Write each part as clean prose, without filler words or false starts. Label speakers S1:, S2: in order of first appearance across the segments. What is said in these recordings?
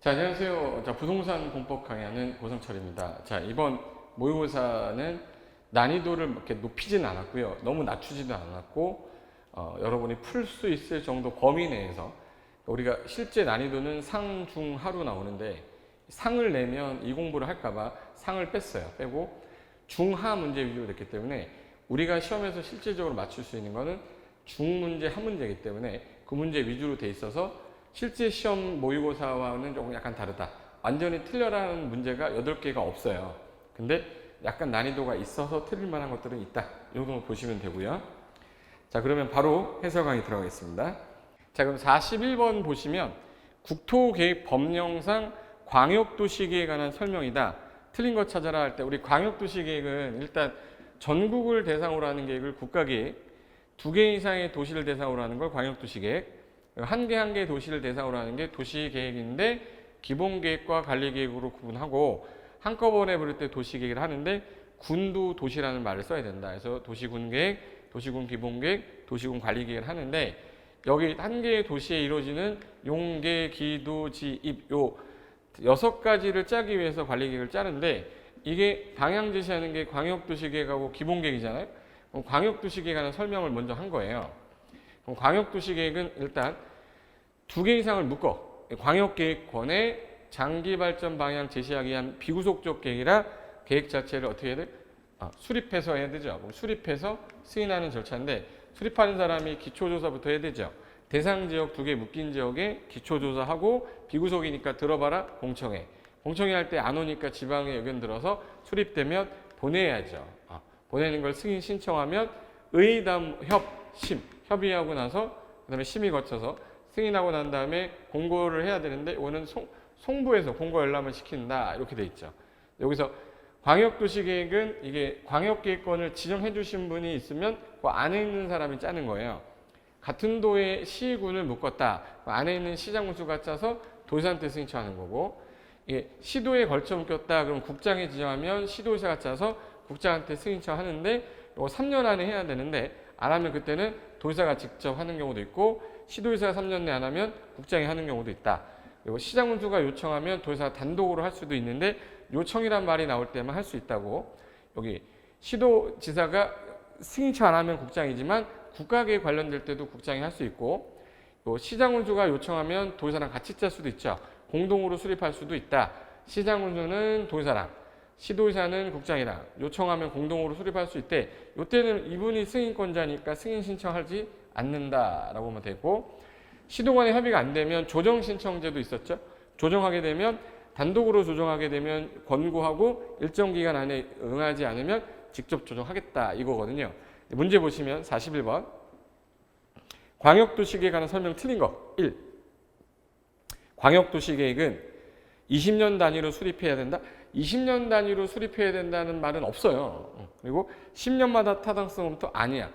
S1: 자, 안녕하세요. 자, 부동산 공법 강의하는 고성철입니다. 자, 이번 모의고사는 난이도를 이렇게 높이지는 않았고요. 너무 낮추지도 않았고, 여러분이 풀 수 있을 정도 범위 내에서 우리가 실제 난이도는 상, 중, 하로 나오는데 상을 내면 이 공부를 할까봐 상을 뺐어요. 빼고 중하 문제 위주로 됐기 때문에 우리가 시험에서 실질적으로 맞출 수 있는 거는 중 문제 한 문제이기 때문에 그 문제 위주로 돼 있어서 실제 시험 모의고사와는 조금 약간 다르다. 완전히 틀려라는 문제가 8개가 없어요. 근데 약간 난이도가 있어서 틀릴 만한 것들은 있다. 이 정도 보시면 되고요. 자, 그러면 바로 해설 강의 들어가겠습니다. 자, 그럼 41번 보시면 국토계획 법령상 광역도시계획에 관한 설명이다. 틀린 거 찾아라 할 때 우리 광역도시계획은 일단 전국을 대상으로 하는 계획을 국가계획, 2개 이상의 도시를 대상으로 하는 걸 광역도시계획, 한 개 한 개 도시를 대상으로 하는 게 도시계획인데 기본계획과 관리계획으로 구분하고 한꺼번에 부를 때 도시계획을 하는데 군도 도시라는 말을 써야 된다. 그래서 도시군계획, 도시군 기본계획, 도시군 관리계획을 하는데 여기 한 개의 도시에 이루어지는 용계, 기도, 지입 요 6가지를 짜기 위해서 관리계획을 짜는데 이게 방향 제시하는 게 광역도시계획하고 기본계획이잖아요. 그럼 광역도시계획에 관한 설명을 먼저 한 거예요. 그럼 광역도시계획은 일단 2개 이상을 묶어 광역계획권의 장기발전 방향 제시하기 위한 비구속적 계획이라 계획 자체를 어떻게 해야 돼? 수립해서 해야 되죠. 그럼 수립해서 승인하는 절차인데 수립하는 사람이 기초조사부터 해야 되죠. 대상 지역 2개 묶인 지역에 기초조사하고 비구속이니까 들어봐라 공청회. 공청회 할 때 안 오니까 지방에 의견 들어서 수립되면 보내야죠. 보내는 걸 승인 신청하면 의담, 협, 심. 협의하고 나서 그다음에 심의 거쳐서 승인하고 난 다음에 공고를 해야 되는데 이거는 송부에서 공고 열람을 시킨다 이렇게 돼 있죠. 여기서 광역도시계획은 이게 광역계획권을 지정해 주신 분이 있으면 그 안에 있는 사람이 짜는 거예요. 같은 도의 시군을 묶었다. 그 안에 있는 시장군수가 짜서 도지사한테 승인청하는 거고 이게 시도에 걸쳐 묶였다. 그럼 국장이 지정하면 시도의사가 짜서 국장한테 승인청하는데 이거 3년 안에 해야 되는데 안 하면 그때는 도지사가 직접 하는 경우도 있고 시도의사가 3년 내 안 하면 국장이 하는 경우도 있다. 그리고 시장군수가 요청하면 도지사가 단독으로 할 수도 있는데 요청이란 말이 나올 때만 할 수 있다고. 여기 시도지사가 승인청 안 하면 국장이지만 국가계획 관련될 때도 국장이 할 수 있고 시장군수가 요청하면 도지사랑 같이 짤 수도 있죠. 공동으로 수립할 수도 있다. 시장군수는 도지사랑 시도의사는 국장이랑 요청하면 공동으로 수립할 수 있대. 이때는 이분이 승인권자니까 승인 신청하지 않는다라고 하면 되고 시도 간의 협의가 안 되면 조정 신청제도 있었죠. 조정하게 되면 단독으로 조정하게 되면 권고하고 일정 기간 안에 응하지 않으면 직접 조정하겠다 이거거든요. 문제 보시면 41번 광역도시계획에 관한 설명 틀린 거 1. 광역도시계획은 20년 단위로 수립해야 된다. 20년 단위로 수립해야 된다는 말은 없어요. 그리고 10년마다 타당성 검토 아니야.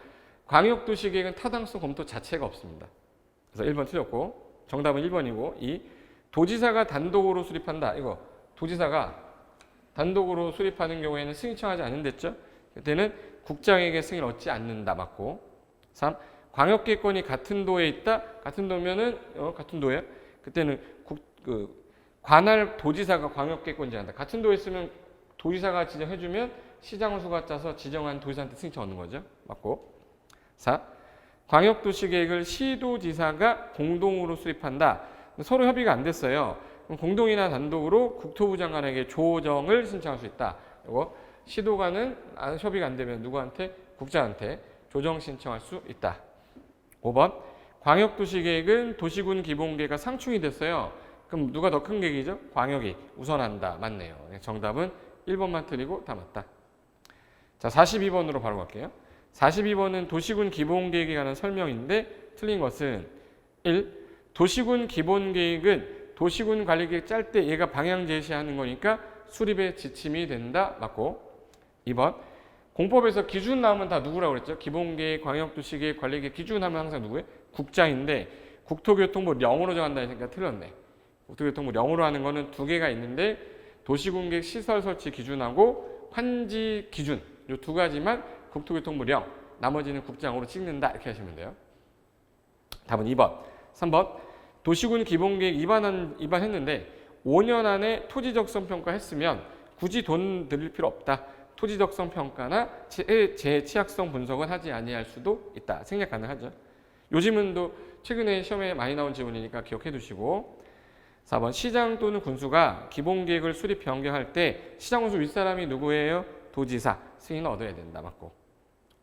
S1: 광역도시계획은 타당성 검토 자체가 없습니다. 그래서 1번 틀렸고 정답은 1번이고 2. 도지사가 단독으로 수립한다. 이거 도지사가 단독으로 수립하는 경우에는 승인청하지 않는댔죠. 그때는 국장에게 승인 얻지 않는다. 맞고 3. 광역계획권이 같은 도에 있다. 같은 도면은 같은 도예요. 그때는 관할 도지사가 광역계획권 제한다. 같은 도에 있으면 도지사가 지정해주면 시장군수가 짜서 지정한 도지사한테 승인청 얻는 거죠. 맞고 4. 광역도시계획을 시도지사가 공동으로 수립한다. 서로 협의가 안 됐어요. 그럼 공동이나 단독으로 국토부 장관에게 조정을 신청할 수 있다. 이거 시도가는 협의가 안 되면 누구한테? 국장한테 조정 신청할 수 있다. 5번 광역도시계획은 도시군 기본계획과 상충이 됐어요. 그럼 누가 더 큰 계획이죠? 광역이 우선한다. 맞네요. 정답은 1번만 틀리고 다 맞다. 자, 42번으로 바로 갈게요. 42번은 도시군 기본계획에 관한 설명인데 틀린 것은 1. 도시군 기본계획은 도시군 관리계획 짤 때 얘가 방향 제시하는 거니까 수립의 지침이 된다. 맞고 2번 공법에서 기준 나오면 다 누구라고 그랬죠? 기본계획, 광역도시계획, 관리계획 기준 하면 항상 누구예요? 국장인데 국토교통부 령으로 정한다 했으니까 틀렸네. 국토교통부 령으로 하는 거는 2개가 있는데 도시군계획 시설 설치 기준하고 환지 기준 이 2가지만 국토교통부 령 나머지는 국장으로 찍는다 이렇게 하시면 돼요. 답은 2번. 3번 도시군 기본계획 입안했는데 5년 안에 토지 적성 평가 했으면 굳이 돈 들일 필요 없다. 토지 적성 평가나 재취약성 분석은 하지 아니할 수도 있다. 생략 가능하죠. 요즘은 또 최근에 시험에 많이 나온 지문이니까 기억해 두시고. 4번 시장 또는 군수가 기본계획을 수립 변경할 때 시장 군수 윗사람이 누구예요? 도지사 승인을 얻어야 된다. 맞고.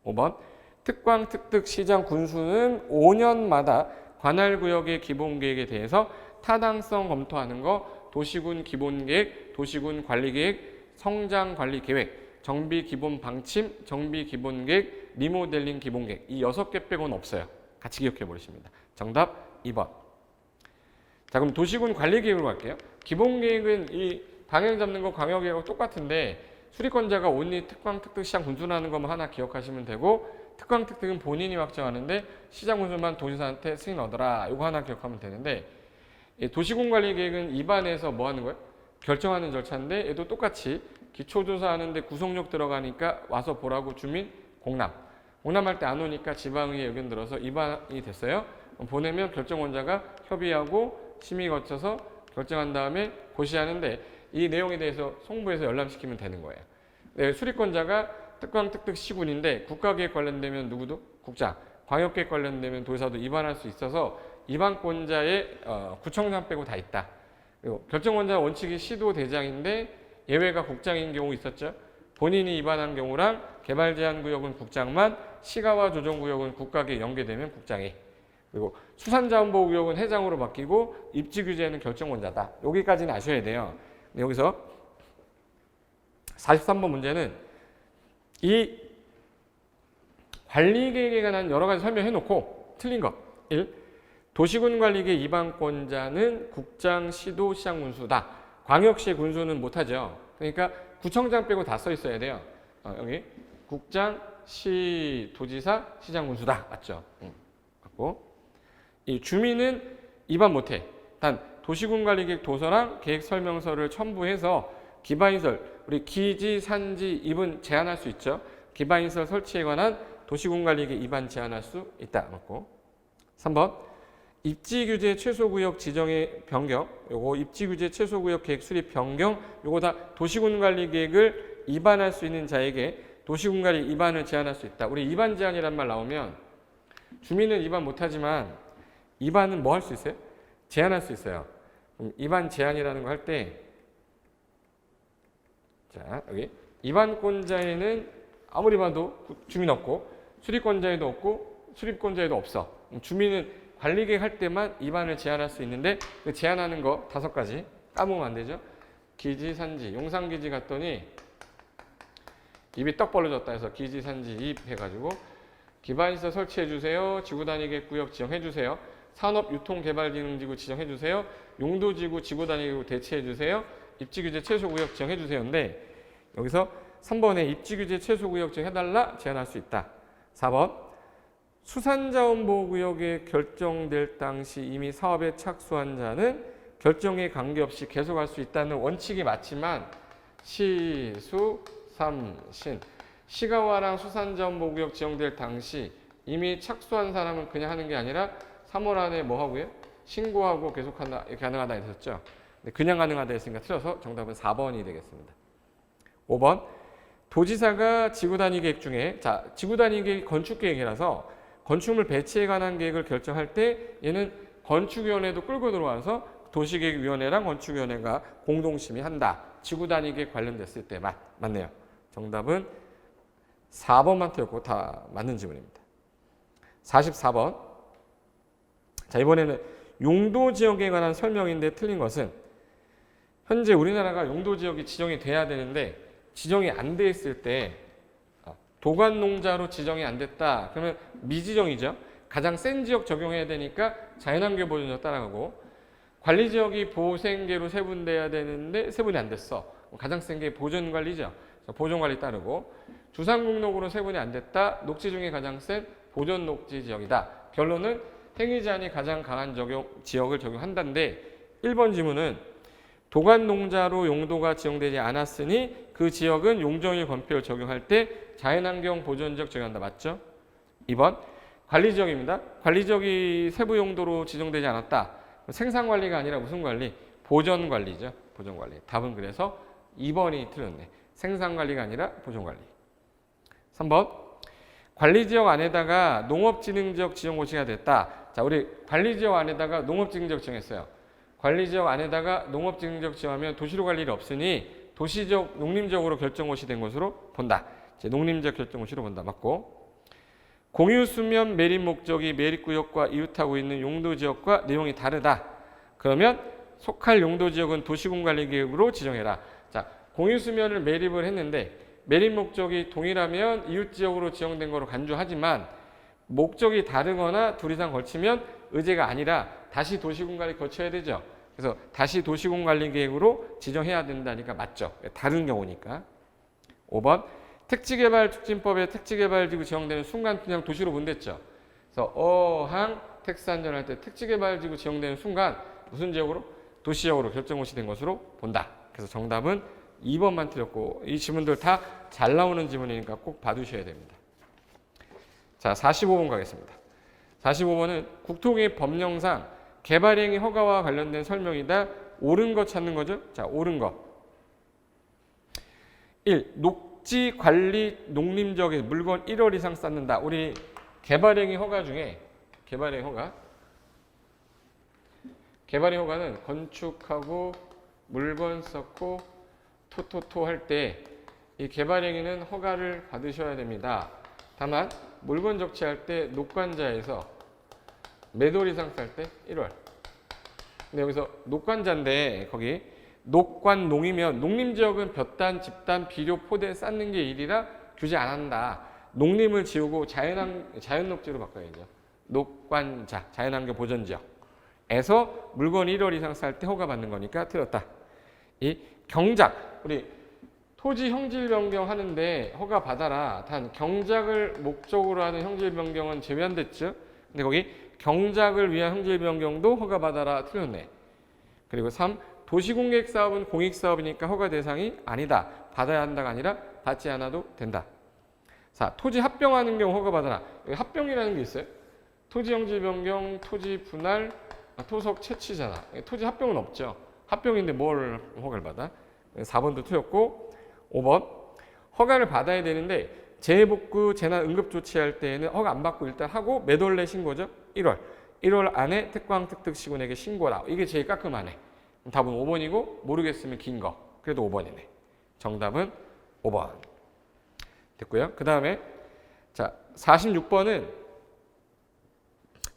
S1: 5번 특광 특특 시장 군수는 5년마다 관할 구역의 기본계획에 대해서 타당성 검토하는 거 도시군 기본계획, 도시군 관리계획, 성장관리계획, 정비기본방침, 정비기본계획, 리모델링 기본계획 이 6개 빼고는 없어요. 같이 기억해 버리십니다. 정답 2번. 자, 그럼 도시군 관리계획으로 갈게요. 기본계획은 이 방향 잡는 거 광역계획하고 똑같은데 수리권자가 온리 특광 특특 시장 군수라는 것만 하나 기억하시면 되고 특광 특특은 본인이 확정하는데 시장 군수만 도지사한테 승인 얻어라. 이거 하나 기억하면 되는데 도시군 관리계획은 입안에서 뭐 하는 거예요? 결정하는 절차인데 얘도 똑같이 기초조사하는데 구속력 들어가니까 와서 보라고 주민 공람. 공람할 때 안 오니까 지방의회 의견 들어서 입안이 됐어요. 보내면 결정원자가 협의하고 심의 거쳐서 결정한 다음에 고시하는데 이 내용에 대해서 송부해서 열람시키면 되는 거예요. 네, 수리권자가 특광 특특 시군인데 국가계획 관련되면 누구도? 국장. 광역계획 관련되면 도지사도 입안할 수 있어서 입안권자의 구청장 빼고 다 있다. 그리고 결정권자 원칙이 시도대장인데 예외가 국장인 경우 있었죠. 본인이 입안한 경우랑 개발제한구역은 국장만, 시가와 조정구역은 국가계획 연계되면 국장이. 그리고 수산자원보호구역은 회장으로 바뀌고 입지규제는 결정권자다. 여기까지는 아셔야 돼요. 여기서 43번 문제는 이 관리계획에 관한 여러 가지 설명해 놓고 틀린 거. 1. 도시군 관리계획 입안권자는 국장, 시도, 시장 군수다. 광역시 군수는 못하죠. 그러니까 구청장 빼고 다 써 있어야 돼요. 여기 국장, 시, 도지사, 시장 군수다. 맞죠? 맞고. 이 주민은 입안 못해. 단 도시군 관리계획 도서랑 계획 설명서를 첨부해서 기반시설, 우리 기지, 산지, 입은 제한할 수 있죠. 기반시설 설치에 관한 도시군 관리계획 입안 제한할 수 있다. 맞고. 3번 입지규제 최소구역 지정의 변경, 요거 입지규제 최소구역 계획 수립 변경, 요거 다 도시군 관리계획을 입안할 수 있는 자에게 도시군 관리 입안을 제한할 수 있다. 우리 입안 제한이란 말 나오면 주민은 입안 못하지만 입안은 뭐 할 수 있어요? 제한할 수 있어요. 입안 제한이라는 거 할 때, 자 여기 입안권자에는 아무리 봐도 주민 없고 수립권자에도 없고 수립권자에도 없어. 주민은 관리계획 할 때만 입안을 제한할 수 있는데 그 제한하는 거 5가지 까먹으면 안 되죠. 기지, 산지, 용산기지 갔더니 입이 떡 벌어졌다 해서 기지, 산지, 입 해가지고 기반시설 설치해주세요. 지구단위계획구역 지정해주세요. 산업유통개발진흥지구 지정해주세요. 용도지구, 지구단위계획 대체해주세요. 입지규제 최소구역 지정해주세요. 근데 여기서 3번에 입지규제 최소구역 지정해달라 제한할 수 있다. 4번 수산자원보호구역에 결정될 당시 이미 사업에 착수한 자는 결정에 관계없이 계속할 수 있다는 원칙이 맞지만 시, 수, 삼, 신 시가와랑 수산자원보호구역 지정될 당시 이미 착수한 사람은 그냥 하는 게 아니라 3월 안에 뭐 하고요? 신고하고 계속한다, 가능하다 했었죠. 근데 그냥 가능하다 했으니까 틀려서 정답은 4번이 되겠습니다. 5번 도지사가 지구단위계획 중에 자 지구단위계획 건축계획이라서 건축물 배치에 관한 계획을 결정할 때 얘는 건축위원회도 끌고 들어와서 도시계획위원회랑 건축위원회가 공동심의한다. 지구단위계획 관련됐을 때만. 맞네요. 정답은 4번만 틀렸고 다 맞는 지문입니다. 44번. 자 이번에는 용도지역에 관한 설명인데 틀린 것은 현재 우리나라가 용도지역이 지정이 돼야 되는데 지정이 안 돼 있을 때 도관농자로 지정이 안 됐다. 그러면 미지정이죠. 가장 센 지역 적용해야 되니까 자연환경 보존지역 따라가고 관리지역이 보생계로 세분돼야 되는데 세분이 안 됐어. 가장 센 게 보존관리죠. 보존관리 따르고 주상목록으로 세분이 안 됐다. 녹지 중에 가장 센 보존녹지 지역이다. 결론은 행위제한이 가장 강한 지역을 적용한다는데 1번 지문은 도관농자로 용도가 지정되지 않았으니 그 지역은 용적률 건폐율 적용할 때 자연환경 보존지역 적용한다. 맞죠? 2번 관리지역입니다. 관리지역이 세부 용도로 지정되지 않았다. 생산관리가 아니라 무슨 관리? 보전관리죠. 보전관리. 답은 그래서 2번이 틀렸네. 생산관리가 아니라 보전관리. 3번. 관리지역 안에다가 농업진흥지역 지정고시가 됐다. 자, 우리 관리지역 안에다가 농업진흥지역 지정했어요. 관리지역 안에다가 농업진흥지역 지정하면 도시로 갈 일이 없으니 도시적, 농림적으로 결정고시 된 것으로 본다. 이제 농림적 결정고시로 본다. 맞고. 공유수면 매립 목적이 매립구역과 이웃하고 있는 용도지역과 내용이 다르다. 그러면 속할 용도지역은 도시군관리계획으로 지정해라. 자, 공유수면을 매립을 했는데 매립 목적이 동일하면 이웃지역으로 지정된 거로 간주하지만 목적이 다르거나 둘 이상 걸치면 의제가 아니라 다시 도시군관리 거쳐야 되죠. 그래서 다시 도시군관리계획으로 지정해야 된다니까 맞죠. 다른 경우니까. 5번. 택지개발촉진법에 택지개발지구 지정되는 순간 그냥 도시로 분됐죠. 그래서 어항 택산전할 때 택지개발지구 지정되는 순간 무슨 지역으로? 도시지역으로 결정고시 된 것으로 본다. 그래서 정답은 2번만 틀렸고 이 지문들 다 잘 나오는 지문이니까 꼭 봐두셔야 됩니다. 자, 45번 가겠습니다. 45번은 국토개혁 법령상 개발행위 허가와 관련된 설명이다. 옳은 거 찾는 거죠. 자, 옳은 거. 1. 녹지 관리 농림지역에 물건 1월 이상 쌓는다. 우리 개발행위 허가 중에 개발행위 허가는 건축하고 물건 쌓고 토토토 할 때 이 개발행위는 허가를 받으셔야 됩니다. 다만 물건 적치할 때 녹관자에서 몇 월 이상 쌀 때 1월. 근데 여기서 녹관자인데 거기 녹관농이면 농림지역은 볕단, 집단, 비료, 포대 쌓는 게 일이라 규제 안 한다. 농림을 지우고 자연녹지로 바꿔야죠. 녹관자, 자연환경 보전지역에서 물건 1월 이상 쌀 때 허가 받는 거니까 틀렸다. 이 경작, 우리 토지 형질 변경하는데 허가 받아라. 단 경작을 목적으로 하는 형질 변경은 제외한댔죠. 근데 거기 경작을 위한 형질 변경도 허가 받아라 틀렸네. 그리고 3. 도시공객 사업은 공익 사업이니까 허가 대상이 아니다. 받아야 한다가 아니라 받지 않아도 된다. 4. 토지 합병하는 경우 허가 받아라. 여기 합병이라는 게 있어요. 토지 형질 변경, 토지 분할, 토속 채취잖아. 토지 합병은 없죠. 합병인데 뭘 허가를 받아? 4번도 틀렸고 5번. 허가를 받아야 되는데 재해복구, 재난 응급 조치할 때에는 허가 안 받고 일단 하고 몇 월 내 신고죠? 1월. 1월 안에 특광특특시군에게 신고라. 이게 제일 깔끔하네. 답은 5번이고 모르겠으면 긴 거. 그래도 5번이네. 정답은 5번. 됐고요. 그 다음에 자 46번은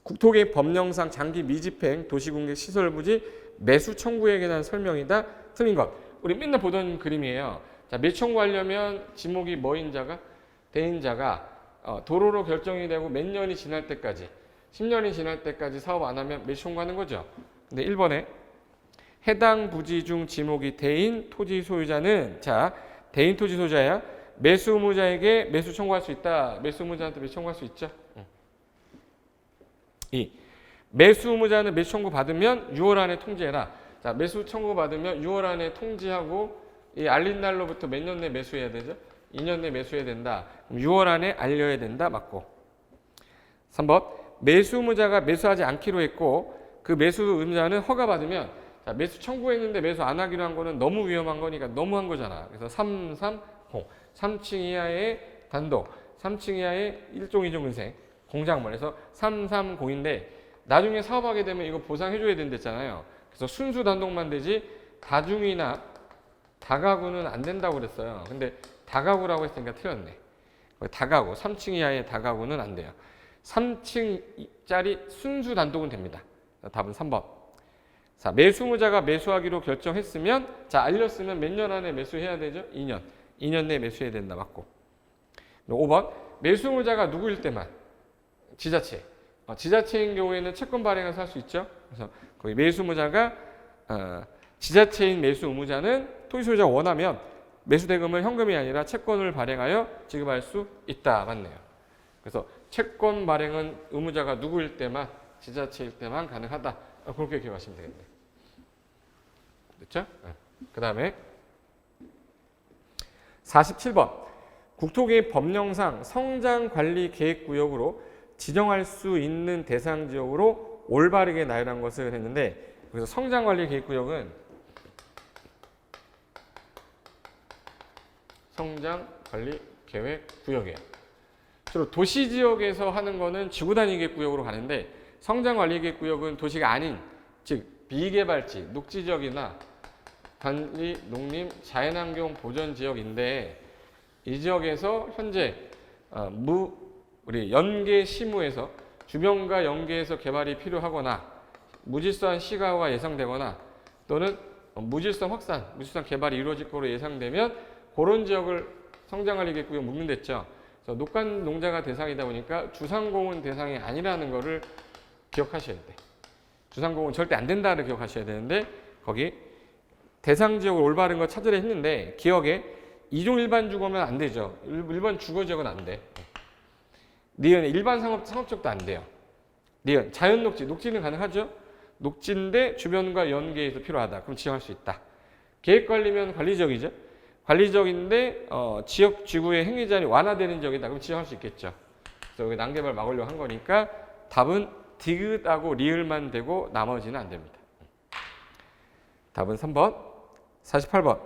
S1: 국토개혁 법령상 장기 미집행 도시공개 시설부지 매수 청구에 관한 설명이다. 틀린 것. 우리 맨날 보던 그림이에요. 자, 매수 청구하려면 지목이 뭐인자가? 대인자가 도로로 결정이 되고 몇 년이 지날 때까지 10년이 지날 때까지 사업 안 하면 매수 청구하는 거죠. 근데 1번에 해당 부지 중 지목이 대인 토지 소유자는 자 대인 토지 소유자야 매수 의무자에게 매수 청구할 수 있다. 매수 의무자한테 매수 청구할 수 있죠. 2. 매수 의무자는 매수 청구 받으면 6월 안에 통지해라. 자, 매수 청구 받으면 6월 안에 통지하고 이 알린 날로부터 몇 년 내 매수해야 되죠? 2년 내 매수해야 된다. 그럼 6월 안에 알려야 된다. 맞고. 3번. 매수 의무자가 매수하지 않기로 했고 그 매수 의무자는 허가 받으면 자, 매수 청구했는데 매수 안 하기로 한 거는 너무 위험한 거니까 너무한 거잖아. 그래서 330. 3층 이하의 단독, 3층 이하의 1종, 2종 근생, 공작물에서 330인데 나중에 사업하게 되면 이거 보상해줘야 된댔잖아요. 그래서 순수 단독만 되지 다중이나 다가구는 안 된다고 그랬어요. 근데 다가구라고 했으니까 틀렸네. 다가구, 3층 이하의 다가구는 안 돼요. 3층짜리 순수 단독은 됩니다. 답은 3번. 자, 매수무자가 매수하기로 결정했으면 자, 알렸으면 몇 년 안에 매수해야 되죠? 2년. 2년 내에 매수해야 된다. 맞고. 5번. 매수무자가 누구일 때만 지자체. 지자체인 경우에는 채권 발행해서 할 수 있죠. 그래서 거기 매수무자가 지자체인 매수 의무자는 토지 소유자가 원하면 매수 대금을 현금이 아니라 채권을 발행하여 지급할 수 있다. 맞네요. 그래서 채권 발행은 의무자가 누구일 때만 지자체일 때만 가능하다. 그렇게 기억하시면 되겠네요. 됐죠? 그 다음에 47번. 국토개혁 법령상 성장관리계획구역으로 지정할 수 있는 대상 지역으로 올바르게 나열한 것을 했는데 그래서 성장관리계획구역은 성장관리계획구역이에요. 주로 도시지역에서 하는 거는 지구단위계획구역으로 가는데 성장관리계획구역은 도시가 아닌 즉 비개발지, 녹지지역이나 관리, 농림, 자연환경 보전지역인데 이 지역에서 현재 우리 연계 시무에서 주변과 연계해서 개발이 필요하거나 무질서한 시가가 예상되거나 또는 무질서 확산, 무질서한 개발이 이루어질 것으로 예상되면 그런 지역을 성장관리계획구역 묵는댔죠. 그래서 녹간 농자가 대상이다 보니까 주상공은 대상이 아니라는 거를 기억하셔야 돼. 주상공은 절대 안 된다를 기억하셔야 되는데 거기 대상 지역을 올바른 거 찾으려 했는데 기억에 이종 일반 주거면 안 되죠. 일반 주거 지역은 안 돼. 니은 일반 상업지역도 안 돼요. 니은 자연 녹지, 녹지는 가능하죠. 녹지인데 주변과 연계해서 필요하다. 그럼 지정할 수 있다. 계획관리면 관리지역이죠. 관리지역인데 지역 지구의 행위 제한이 완화되는 지역이다. 그럼 지정할 수 있겠죠. 그래서 여기 난개발 막으려고 한 거니까 답은 디귿하고 리을만 되고 나머지는 안 됩니다. 답은 3번, 48번.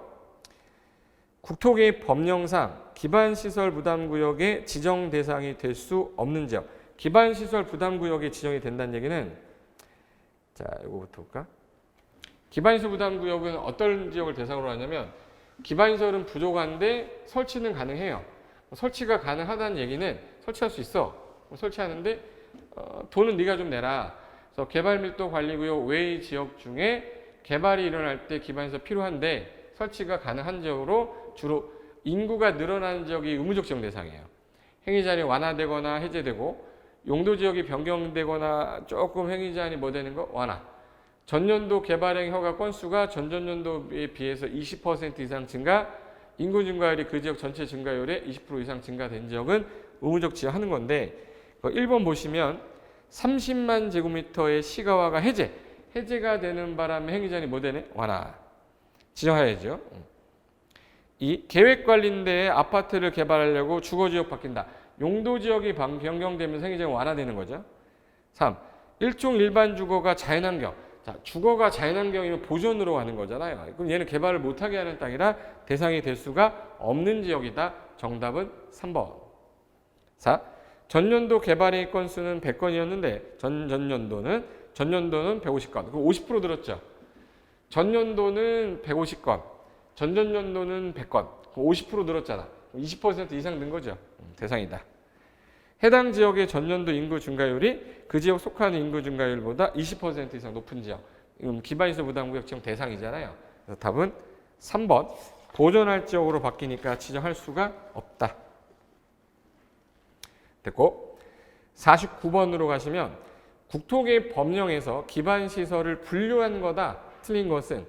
S1: 국토계획 법령상 기반시설 부담구역의 지정 대상이 될 수 없는 지역. 기반시설 부담구역에 지정이 된다는 얘기는 자, 이거부터 볼까? 기반시설 부담구역은 어떤 지역을 대상으로 하냐면 기반시설은 부족한데 설치는 가능해요. 설치가 가능하다는 얘기는 설치할 수 있어. 설치하는데 돈은 네가 좀 내라. 그래서 개발밀도 관리구역 외의 지역 중에 개발이 일어날 때 기반시설 필요한데 설치가 가능한 지역으로 주로 인구가 늘어나는 지역이 의무적 지정 대상이에요. 행위제한이 완화되거나 해제되고 용도지역이 변경되거나 조금 행위제한이 뭐 되는 거 완화. 전년도 개발행 허가 건수가 전전년도에 비해서 20% 이상 증가, 인구 증가율이 그 지역 전체 증가율의 20% 이상 증가된 지역은 의무적 지정하는 건데 1번 보시면 30만 제곱미터의 시가화가 해제가 되는 바람에 행위제한이 뭐 되네? 완화. 지정해야죠. 이 계획관리인데 아파트를 개발하려고 주거지역 바뀐다. 용도지역이 변경되면서 행위제한이 완화되는 거죠. 3. 일종 일반 주거가 자연환경. 자, 주거가 자연환경이면 보존으로 가는 거잖아요. 그럼 얘는 개발을 못하게 하는 땅이라 대상이 될 수가 없는 지역이다. 정답은 3번. 4. 전년도 개발의 건수는 100건이었는데 전년도는 150건. 그럼 50% 늘었죠. 전년도는 150건, 전전년도는 100건. 50% 늘었잖아. 20% 이상 는 거죠. 대상이다. 해당 지역의 전년도 인구 증가율이 그 지역 속하는 인구 증가율보다 20% 이상 높은 지역. 기반시설 부담구역 지정 대상이잖아요. 그래서 답은 3번. 보존할 지역으로 바뀌니까 지정할 수가 없다. 됐고 49번으로 가시면 국토계획 법령에서 기반시설을 분류한 거다. 틀린 것은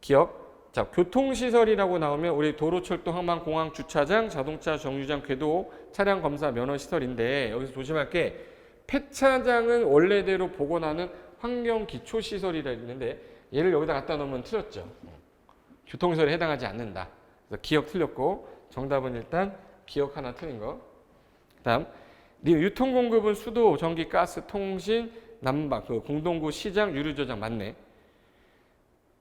S1: 기억. 자, 교통시설이라고 나오면 우리 도로, 철도, 항만, 공항, 주차장, 자동차, 정류장, 궤도, 차량 검사, 면허 시설인데 여기서 조심할 게 폐차장은 원래대로 복원하는 환경기초시설이라 있는데 얘를 여기다 갖다 놓으면 틀렸죠. 교통시설에 해당하지 않는다. 그래서 기억 틀렸고 정답은 일단 기억 하나 틀린 거. 다음 유통공급은 수도, 전기, 가스, 통신, 난방, 공동구, 시장, 유류저장 맞네.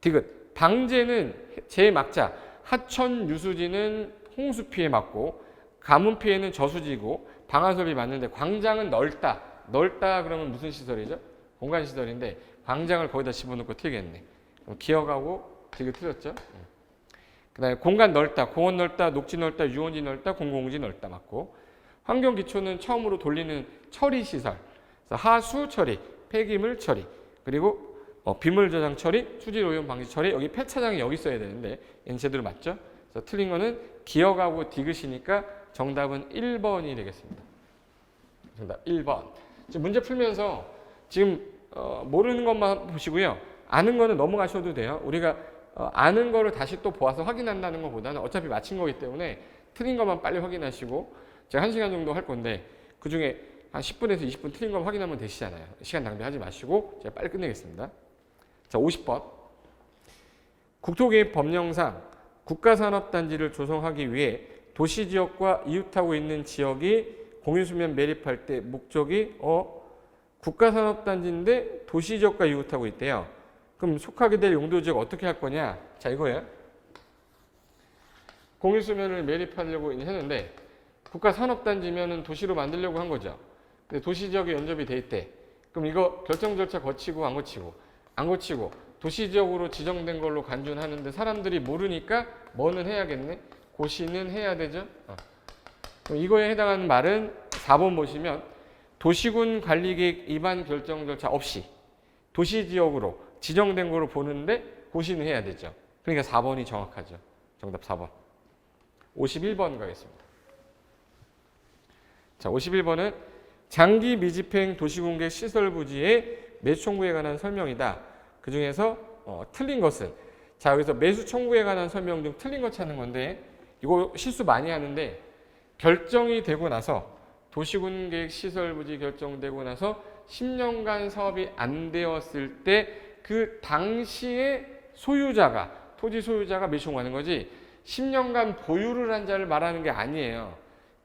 S1: 디귿. 방제는 제막자. 하천 유수지는 홍수 피해 맞고 가뭄 피해는 저수지고 방화설비 맞는데 광장은 넓다. 넓다 그러면 무슨 시설이죠? 공간 시설인데 광장을 거기다 집어넣고 틀겠네. 기억하고 되게 틀렸죠? 그다음에 공간 넓다. 공원 넓다. 녹지 넓다. 유원지 넓다. 공공지 넓다 맞고 환경기초는 처음으로 돌리는 처리 시설. 하수 처리, 폐기물 처리, 그리고 비물 저장 처리, 수질 오염 방지 처리. 여기 폐차장이 여기 있어야 되는데 얘는 제대로 맞죠? 그래서 틀린 거는 기억하고 디귿이니까 정답은 1번이 되겠습니다. 정답 1번. 지금 문제 풀면서 지금 모르는 것만 보시고요. 아는 거는 넘어가셔도 돼요. 우리가 아는 거를 다시 또 보아서 확인한다는 것보다는 어차피 맞힌 거기 때문에 틀린 것만 빨리 확인하시고 제가 1시간 정도 할 건데 그중에 한 10분에서 20분 틀린 거 확인하면 되시잖아요. 시간 낭비하지 마시고 제가 빨리 끝내겠습니다. 자, 50번. 국토계획 법령상 국가산업단지를 조성하기 위해 도시지역과 이웃하고 있는 지역이 공유수면 매립할 때 목적이 국가산업단지인데 도시지역과 이웃하고 있대요. 그럼 속하게 될 용도지역 어떻게 할 거냐? 자, 이거예요. 공유수면을 매립하려고 했는데 국가산업단지면은 도시로 만들려고 한 거죠. 근데 도시지역에 연접이 돼 있대. 그럼 이거 결정 절차 거치고 안 거치고 안 거치고 도시지역으로 지정된 걸로 간주하는데 사람들이 모르니까 뭐는 해야겠네? 고시는 해야 되죠. 그럼 이거에 해당하는 말은 4번 보시면 도시군 관리계획 위반 결정 절차 없이 도시지역으로 지정된 걸로 보는데 고시는 해야 되죠. 그러니까 4번이 정확하죠. 정답 4번. 51번 가겠습니다. 자, 51번은 장기 미집행 도시공개 시설 부지의 매수 청구에 관한 설명이다. 그 중에서 틀린 것은, 자, 여기서 매수 청구에 관한 설명 중 틀린 거 찾는 건데 이거 실수 많이 하는데 결정이 되고 나서 도시군계획 시설부지 결정되고 나서 10년간 사업이 안 되었을 때 그 당시에 소유자가, 토지 소유자가 매수 청구하는 거지 10년간 보유를 한 자를 말하는 게 아니에요.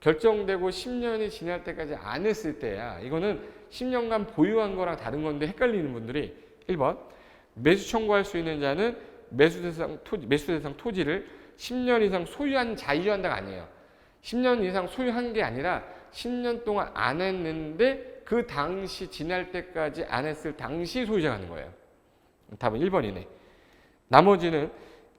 S1: 결정되고 10년이 지날 때까지 안 했을 때야. 이거는 10년간 보유한 거랑 다른 건데 헷갈리는 분들이 1번 매수 청구할 수 있는 자는 매수 대상 토지를 10년 이상 소유한 자유한다가 아니에요. 10년 이상 소유한 게 아니라 10년 동안 안 했는데 그 당시 지날 때까지 안 했을 당시 소유자가 하는 거예요. 답은 1번이네. 나머지는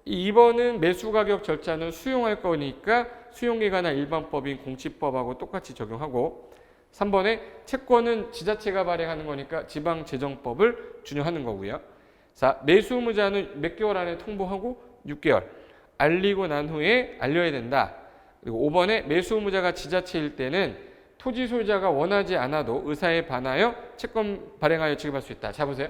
S1: 2번은 매수가격 절차는 수용할 거니까 수용기간이나 일반법인 공시법하고 똑같이 적용하고 3번에 채권은 지자체가 발행하는 거니까 지방재정법을 준용하는 거고요. 자, 매수 의무자는 몇 개월 안에 통보하고 6개월 알리고 난 후에 알려야 된다. 그리고 5번에 매수 의무자가 지자체일 때는 토지 소유자가 원하지 않아도 의사에 반하여 채권 발행하여 지급할 수 있다. 자, 보세요.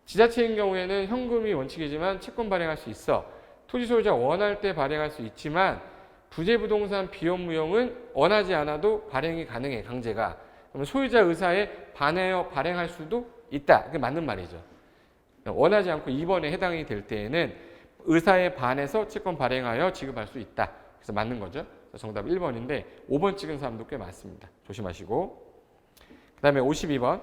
S1: 지자체인 경우에는 현금이 원칙이지만 채권 발행할 수 있어. 토지 소유자 원할 때 발행할 수 있지만 부재부동산 비용무용은 원하지 않아도 발행이 가능해, 강제가. 그러면 소유자 의사에 반하여 발행할 수도 있다. 그게 맞는 말이죠. 원하지 않고 2번에 해당이 될 때에는 의사에 반해서 채권 발행하여 지급할 수 있다. 그래서 맞는 거죠. 정답 1번인데 5번 찍은 사람도 꽤 많습니다. 조심하시고. 그 다음에 52번.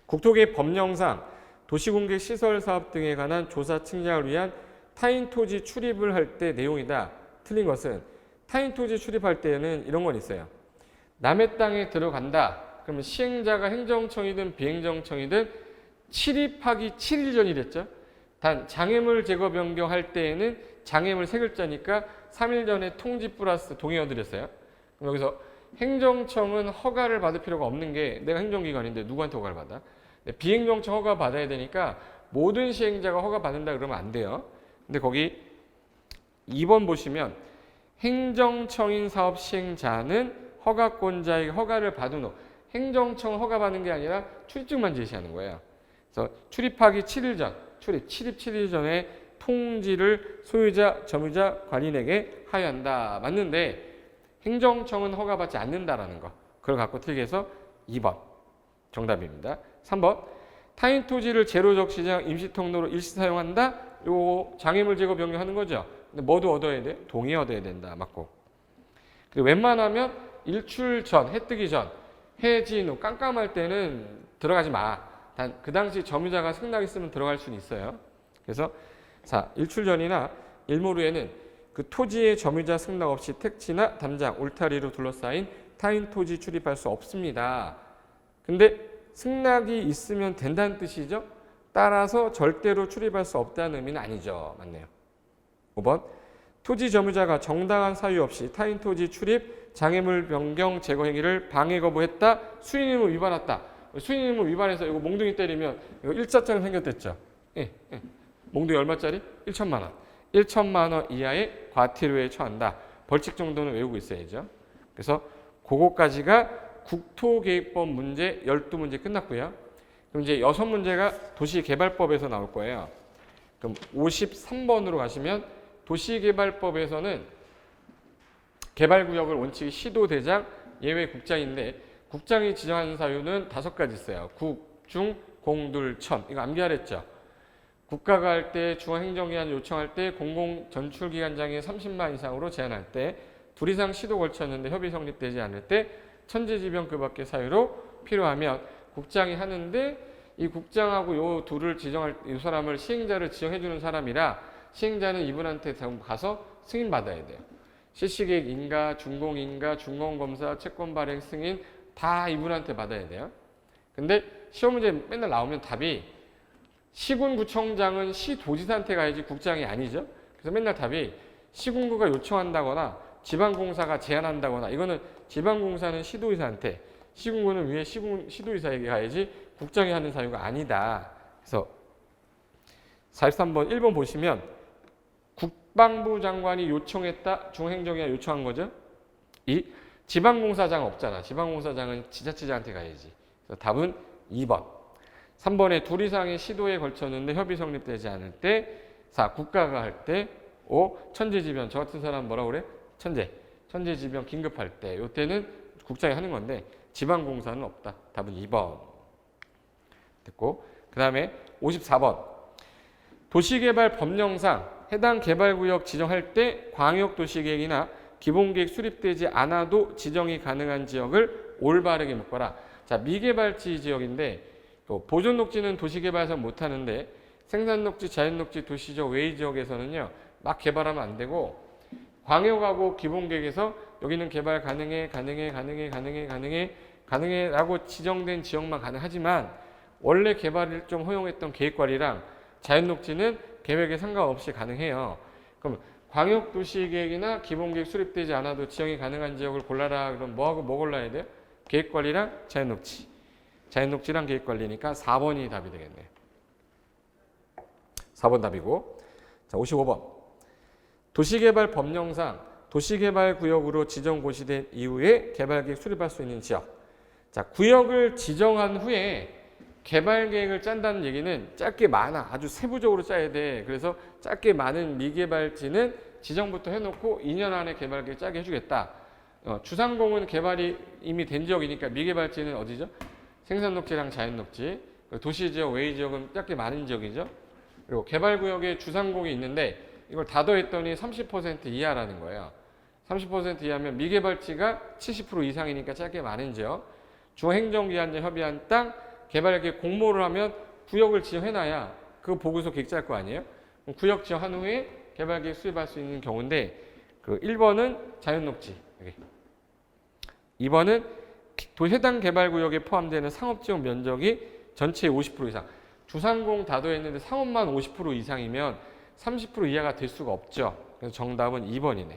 S1: 국토계획 법령상 도시공개 시설 사업 등에 관한 조사 측량을 위한 타인 토지 출입을 할 때 내용이다. 틀린 것은 타인 토지 출입할 때는 이런 건 있어요. 남의 땅에 들어간다. 그러면 시행자가 행정청이든 비행정청이든 출입하기 7일 전이랬죠. 단 장애물 제거 변경할 때에는 장애물 세 글자니까 3일 전에 통지 플러스 동의어 드렸어요. 그럼 여기서 행정청은 허가를 받을 필요가 없는 게 내가 행정기관인데 누구한테 허가를 받아? 비행정청 허가 받아야 되니까 모든 시행자가 허가 받는다 그러면 안 돼요. 근데 거기 2번 보시면 행정청인 사업 시행자는 허가권자에게 허가를 받은 후 행정청 허가 받는 게 아니라 출입증만 제시하는 거예요. 그래서 출입하기 7일 전, 출입 7일 전에 통지를 소유자, 점유자, 관인에게 하여한다. 맞는데 행정청은 허가받지 않는다라는 거. 그걸 갖고 틀게 해서 2번 정답입니다. 3번 타인 토지를 제로적 시장 임시통로로 일시 사용한다. 요 장애물 제거 변경하는 거죠. 근데 뭐도 얻어야 돼? 동의 얻어야 된다. 맞고. 그리고 웬만하면 일출 전, 해 뜨기 전, 해 진 후 깜깜할 때는 들어가지 마. 단 그 당시 점유자가 승낙 있으면 들어갈 수는 있어요. 그래서 자, 일출 전이나 일몰 후에는 그 토지의 점유자 승낙 없이 택지나 담장, 울타리로 둘러싸인 타인 토지 출입할 수 없습니다. 근데 승낙이 있으면 된다는 뜻이죠. 따라서 절대로 출입할 수 없다는 의미는 아니죠. 맞네요. 5번 토지 점유자가 정당한 사유 없이 타인 토지 출입, 장애물 변경, 제거 행위를 방해 거부했다. 수인 의무 위반했다. 수인 의무 위반해서 이거 몽둥이 때리면 이거 일자처럼 생겼댔죠. 예. 몽둥이 얼마짜리? 1천만 원. 1천만 원 이하의 과태료에 처한다. 벌칙 정도는 외우고 있어야죠. 그래서 그거까지가 국토계획법 문제 12문제 끝났고요. 그럼 이제 6문제가 도시개발법에서 나올 거예요. 그럼 53번으로 가시면 도시개발법에서는 개발구역을 원칙이 시도, 대장, 예외 국장인데 국장이 지정하는 사유는 5가지 있어요. 국, 중, 공, 둘, 천. 이거 암기하랬죠. 국가가 할 때, 중앙행정기관 요청할 때, 공공전출기관장이 30만 이상으로 제한할 때, 둘 이상 시도 걸쳤는데 협의 성립되지 않을 때, 천재지변 그 밖의 사유로 필요하면 국장이 하는데 이 국장하고 요 둘을 지정할 이 사람을 시행자를 지정해 주는 사람이라 시행자는 이분한테 가서 승인 받아야 돼요. 실시계획 인가, 준공인가, 준공검사, 채권 발행 승인 다 이분한테 받아야 돼요. 근데 시험 문제 맨날 나오면 답이 시군구청장은 시도지사한테 가야지 국장이 아니죠. 그래서 맨날 답이 시군구가 요청한다거나 지방공사가 제안한다거나 이거는 지방공사는 시도지사한테 시군구는 위에 시도지사에게 가야지 국장이 하는 사유가 아니다. 그래서 43번 1번 보시면 국방부 장관이 요청했다. 중앙행정위가 요청한 거죠. 이 지방공사장 없잖아. 지방공사장은 지자체장한테 가야지. 그래서 답은 2번. 3번에 둘 이상의 시도에 걸쳤는데 협의 성립되지 않을 때 4. 국가가 할 때 5. 천재지변. 저 같은 사람 뭐라고 그래? 천재지변 긴급할 때. 이때는 국장이 하는 건데 지방공사는 없다. 답은 2번. 됐고 그 다음에 54번. 도시개발 법령상 해당 개발구역 지정할 때 광역도시계획이나 기본계획 수립되지 않아도 지정이 가능한 지역을 올바르게 묶어라. 자, 미개발지 지역인데 보존녹지는 도시개발에서 못하는데 생산녹지, 자연녹지, 도시적 외의 지역에서는요. 막 개발하면 안 되고 광역하고 기본계획에서 여기는 개발 가능해라고 지정된 지역만 가능하지만 원래 개발을 좀 허용했던 계획관리랑 자연녹지는 계획에 상관없이 가능해요. 그럼 광역도시계획이나 기본계획 수립되지 않아도 지정이 가능한 지역을 골라라. 그럼 뭐 골라야 돼요? 계획관리랑 자연녹지. 자연녹지랑 계획관리니까 4번이 답이 되겠네요. 4번 답이고. 자, 55번. 도시개발 법령상 도시개발구역으로 지정 고시된 이후에 개발계획 수립할 수 있는 지역. 자, 구역을 지정한 후에 개발계획을 짠다는 얘기는 짧게 많아. 아주 세부적으로 짜야 돼. 그래서 짧게 많은 미개발지는 지정부터 해놓고 2년 안에 개발계획 짜게 해주겠다. 주상공은 개발이 이미 된 지역이니까 미개발지는 어디죠? 생산녹지랑 자연녹지. 도시지역, 외의지역은 짧게 많은 지역이죠. 그리고 개발구역에 주상공이 있는데 이걸 다 더했더니 30% 이하라는 거예요. 30% 이하면 미개발지가 70% 이상이니까 짧게 많은 지역. 중앙행정기관장 협의한 땅 개발계획 공모를 하면 구역을 지정해놔야 그 보고서 계획 짤 거 아니에요? 그럼 구역 지정한 후에 개발계획 수립할 수 있는 경우인데 그 1번은 자연녹지, 2번은 해당 개발구역에 포함되는 상업지역 면적이 전체의 50% 이상. 주상공 다 더했는데 상업만 50% 이상이면 30% 이하가 될 수가 없죠. 그래서 정답은 2번이네.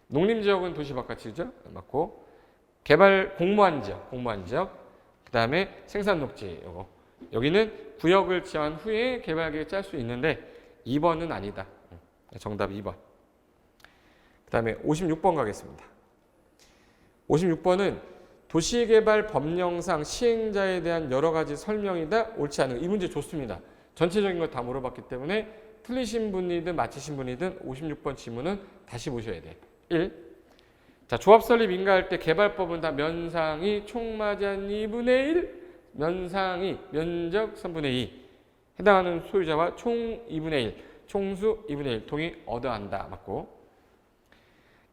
S1: 농림지역은 도시 바깥이죠. 맞고 개발 공모한 지역. 그 다음에 생산녹지. 요거. 여기는 구역을 지정한 후에 개발계획 짤 수 있는데 2번은 아니다. 정답 2번. 그 다음에 56번 가겠습니다. 56번은 도시개발 법령상 시행자에 대한 여러 가지 설명이다. 옳지 않은 이 문제 좋습니다. 전체적인 거 다 물어봤기 때문에 틀리신 분이든 맞히신 분이든 56번 지문은 다시 보셔야 돼. 1. 자, 조합 설립 인가할 때 개발법은 다 면상이 총마지한 2분의 1, 면상이 면적 3분의 2, 해당하는 소유자와 총 2분의 1, 총수 2분의 1 동의 얻어한다. 맞고.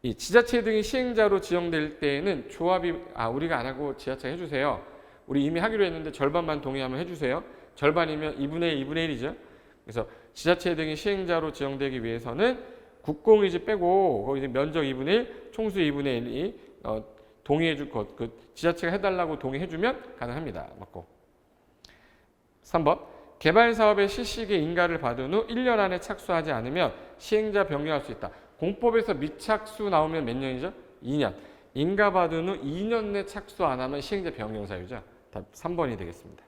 S1: 이 지자체 등이 시행자로 지정될 때에는 조합이 우리가 안 하고 지자체가 해주세요. 우리 이미 하기로 했는데 절반만 동의하면 해주세요. 절반이면 2분의 1, 2분의 1이죠. 그래서 지자체 등이 시행자로 지정되기 위해서는 국공유지 빼고 거기 면적 2분의 1, 총수 2분의 1이 동의해줄 것, 그 지자체가 해달라고 동의해주면 가능합니다. 맞고. 3번. 개발 사업의 실시계 인가를 받은 후 1년 안에 착수하지 않으면 시행자 변경할 수 있다. 공법에서 미착수 나오면 몇 년이죠? 2년. 인가 받은 후 2년 내 착수 안 하면 시행자 변경 사유죠. 답 3번이 되겠습니다.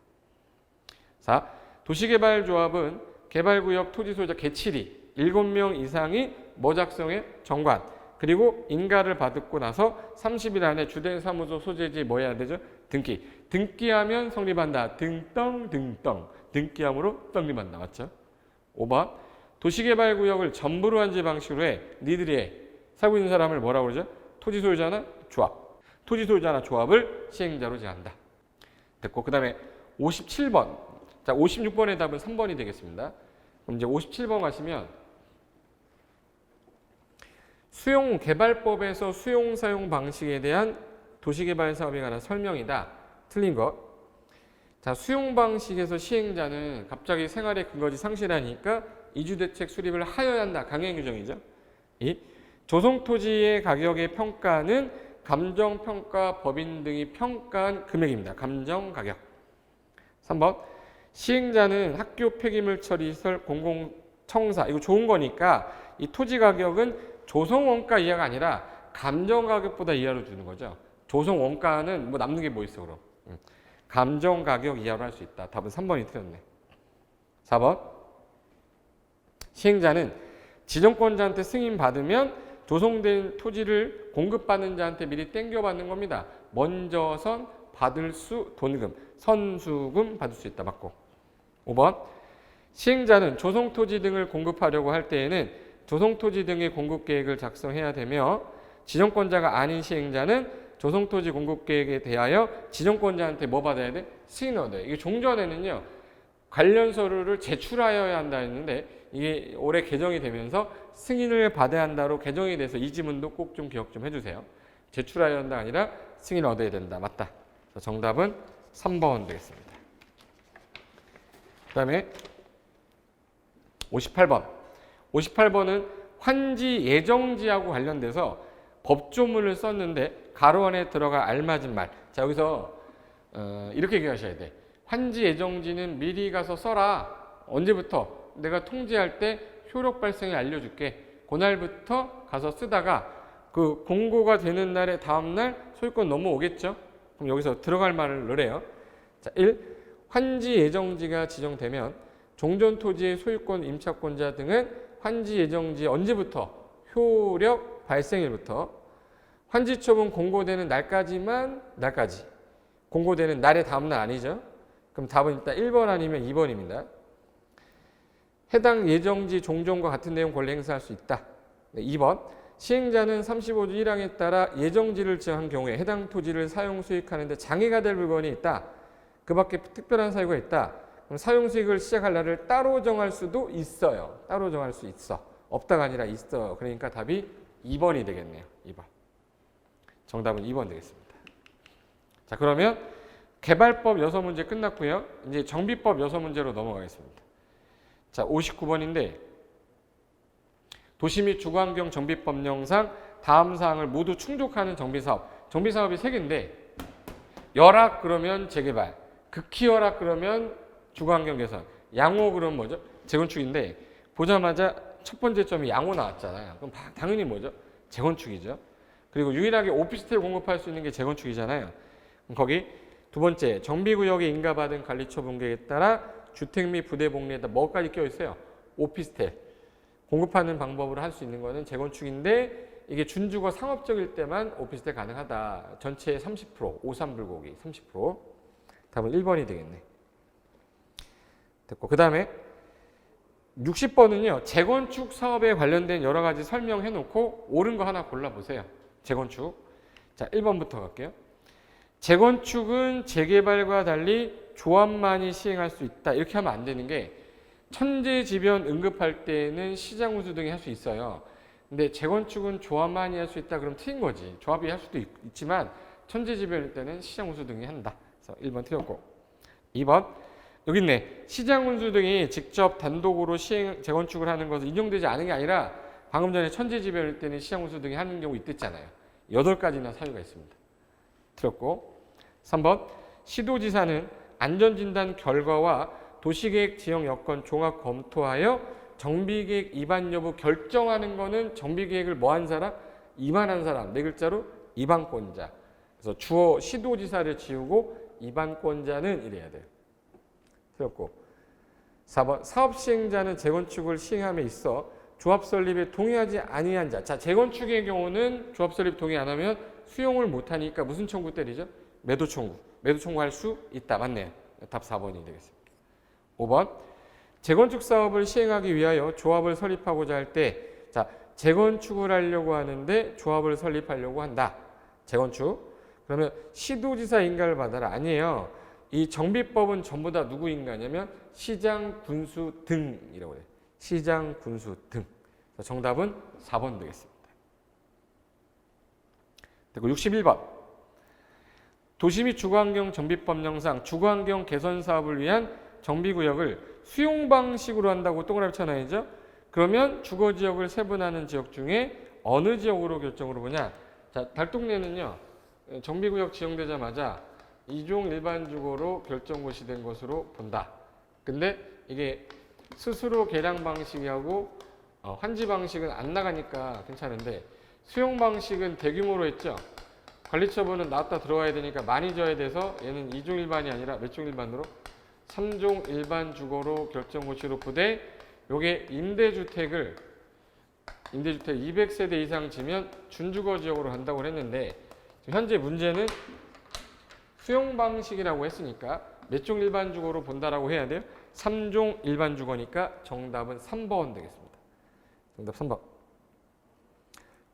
S1: 4. 도시개발조합은 개발구역 토지소유자 개칠이 7명 이상이 뭐 작성해? 정관. 그리고 인가를 받고 나서 30일 안에 주된 사무소 소재지 뭐 해야 되죠? 등기. 등기하면 성립한다. 등기함으로 성립한다. 맞죠? 5번. 도시개발구역을 전부로 한지 방식으로 해. 니들이 해. 살고 있는 사람을 뭐라고 그러죠? 토지소유자나 조합. 토지소유자나 조합을 시행자로 제한다. 됐고, 그 다음에 57번. 자, 56번의 답은 3번이 되겠습니다. 그럼 이제 57번 가시면 수용개발법에서 수용사용 방식에 대한 도시개발 사업에 관한 설명이다. 틀린 것. 자, 수용 방식에서 시행자는 갑자기 생활의 근거지 상실하니까 이주대책 수립을 하여야 한다. 강행 규정이죠. 이 조성토지의 가격의 평가는 감정평가 법인 등이 평가한 금액입니다. 감정가격. 3번 시행자는 학교 폐기물 처리시설 공공청사. 이거 좋은 거니까 이 토지 가격은 조성원가 이하가 아니라 감정가격보다 이하로 주는 거죠. 조성원가는 뭐 남는 게 뭐 있어 그럼. 감정가격 이하로 할 수 있다. 답은 3번이 틀렸네. 4번 시행자는 지정권자한테 승인받으면 조성된 토지를 공급받는 자한테 미리 땡겨받는 겁니다. 먼저선 받을 수 돈금, 선수금 받을 수 있다. 맞고. 5번 시행자는 조성토지 등을 공급하려고 할 때에는 조성토지 등의 공급계획을 작성해야 되며 지정권자가 아닌 시행자는 조성토지 공급계획에 대하여 지정권자한테 뭐 받아야 돼? 승인 얻어요. 이게 종전에는요. 관련 서류를 제출하여야 한다 했는데 이게 올해 개정이 되면서 승인을 받아야 한다로 개정이 돼서 이 지문도 꼭 좀 기억 좀 해주세요. 제출하여야 한다 아니라 승인 얻어야 된다. 맞다. 정답은 3번 되겠습니다. 그 다음에 58번. 58번은 환지 예정지하고 관련돼서 법조문을 썼는데 가로 안에 들어가 알맞은 말. 자, 여기서 이렇게 얘기하셔야 돼. 환지 예정지는 미리 가서 써라. 언제부터? 내가 통지할 때 효력 발생을 알려줄게. 그날부터 가서 쓰다가 그 공고가 되는 날의 다음 날 소유권 넘어오겠죠? 그럼 여기서 들어갈 말을 넣으래요. 자, 1. 환지 예정지가 지정되면 종전 토지의 소유권 임차권자 등은 환지 예정지 언제부터? 효력 발생일부터. 환지처분 공고되는 날까지. 공고되는 날의 다음 날 아니죠? 그럼 답은 일단 1번 아니면 2번입니다. 해당 예정지 종전과 같은 내용 권리 행사할 수 있다. 2번. 시행자는 35조 1항에 따라 예정지를 정한 경우에 해당 토지를 사용 수익하는 데 장애가 될 물건이 있다. 그 밖에 특별한 사유가 있다. 그럼 사용 수익을 시작할 날을 따로 정할 수도 있어요. 따로 정할 수 있어. 없다가 아니라 있어. 그러니까 답이 2번이 되겠네요. 2번. 정답은 2번 되겠습니다. 자, 그러면 개발법 6문제 끝났고요. 이제 정비법 6문제로 넘어가겠습니다. 자, 59번인데 도시 및 주거환경 정비법령상 다음 사항을 모두 충족하는 정비사업. 정비사업이 3개인데 열악 그러면 재개발, 극히 열악 그러면 주거환경 개선, 양호 그러면 뭐죠? 재건축인데 보자마자 첫 번째 점이 양호 나왔잖아요. 그럼 당연히 뭐죠? 재건축이죠. 그리고 유일하게 오피스텔 공급할 수 있는 게 재건축이잖아요. 그럼 거기 두 번째 정비구역에 인가받은 관리처분계획에 따라 주택 및 부대 복리에다 뭐까지 껴 있어요? 오피스텔 공급하는 방법으로 할 수 있는 거는 재건축인데 이게 준주거 상업적일 때만 오피스텔 가능하다. 전체의 30%, 53불고기 30%. 답은 1번이 되겠네. 됐고 그 다음에 60번은요. 재건축 사업에 관련된 여러 가지 설명해 놓고 옳은 거 하나 골라보세요. 재건축. 자, 1번부터 갈게요. 재건축은 재개발과 달리 조합만이 시행할 수 있다. 이렇게 하면 안 되는 게 천재지변 응급할 때는 시장 우수 등이 할 수 있어요. 근데 재건축은 조합만이 할 수 있다. 그럼 틀린 거지. 조합이 할 수도 있지만 천재지변일 때는 시장 우수 등이 한다. 그래서 1번 틀렸고 2번 여기 있네. 시장 운수 등이 직접 단독으로 재건축을 하는 것은 인정되지 않은 게 아니라 방금 전에 천재지변일 때는 시장 운수 등이 하는 경우 있댔잖아요. 8가지나 사유가 있습니다. 틀렸고 3번 시도지사는 안전진단 결과와 도시계획 지형 여건 종합 검토하여 정비계획 위반 여부 결정하는 거는 정비계획을 뭐 한 사람? 위반한 사람. 4글자로 위반권자. 그래서 주어 시도지사를 지우고 위반권자는 이래야 돼요. 틀렸고 4번 사업시행자는 재건축을 시행함에 있어 조합 설립에 동의하지 아니한 자. 자, 재건축의 경우는 조합 설립 동의 안 하면 수용을 못하니까 무슨 청구 때리죠? 매도 청구. 매도 청구할 수 있다. 맞네요. 답 4번이 되겠습니다. 5번 재건축 사업을 시행하기 위하여 조합을 설립하고자 할 때 자, 재건축을 하려고 하는데 조합을 설립하려고 한다. 재건축. 그러면 시도지사 인가를 받아라. 아니에요. 이 정비법은 전부 다 누구 인가냐면 시장, 군수 등이라고 해요. 시장, 군수 등. 정답은 4번 되겠습니다. 그리고 61번. 도시 및 주거환경 정비법령상 주거환경 개선 사업을 위한 정비구역을 수용 방식으로 한다고 동그라미 쳐놔야죠. 그러면 주거지역을 세분화하는 지역 중에 어느 지역으로 결정으로 보냐. 자, 달동네는요. 정비구역 지정되자마자 2종 일반주거로 결정고시 된 것으로 본다. 근데 이게 스스로 계량 방식하고 환지 방식은 안 나가니까 괜찮은데 수용 방식은 대규모로 했죠. 관리처분은 나왔다 들어와야 되니까 많이 져야 돼서 얘는 2종 일반이 아니라 몇 종 일반으로? 3종 일반 주거로 결정고시로 보되 요게 임대주택 200세대 이상 지면 준주거 지역으로 한다고 했는데 현재 문제는 수용 방식이라고 했으니까 몇 종 일반 주거로 본다라고 해야 돼요? 3종 일반 주거니까 정답은 3번 되겠습니다. 정답 3번.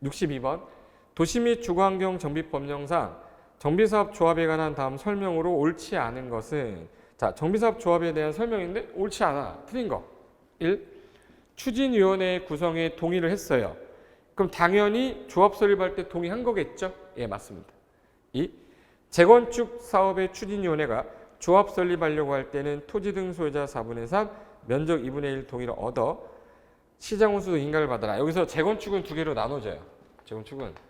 S1: 62번. 도시 및 주거환경 정비법령상 정비사업 조합에 관한 다음 설명으로 옳지 않은 것은 자, 정비사업 조합에 대한 설명인데 옳지 않아. 틀린 거. 1. 추진위원회 구성에 동의를 했어요. 그럼 당연히 조합 설립할 때 동의한 거겠죠? 예, 맞습니다. 2. 재건축 사업의 추진위원회가 조합 설립하려고 할 때는 토지 등 소유자 4분의 3, 면적 2분의 1 동의를 얻어 시장훈수 인가를 받아라. 여기서 재건축은 두 개로 나눠져요. 재건축은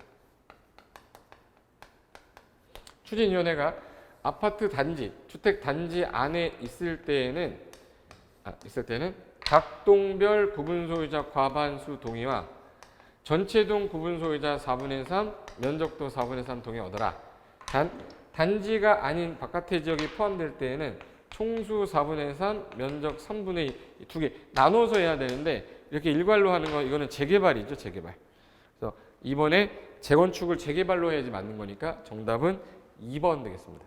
S1: 추진위원회가 아파트 단지, 주택 단지 안에 있을 때는 각 동별 구분 소유자 과반수 동의와 전체 동 구분 소유자 4분의 3, 면적도 4분의 3 동의 얻어라. 단지가 아닌 바깥의 지역이 포함될 때에는 총수 4분의 3, 면적 3분의 2, 두 개 나눠서 해야 되는데 이렇게 일괄로 하는 거 이거는 재개발이죠, 재개발. 그래서 이번에 재건축을 재개발로 해야지 맞는 거니까 정답은 2번 되겠습니다.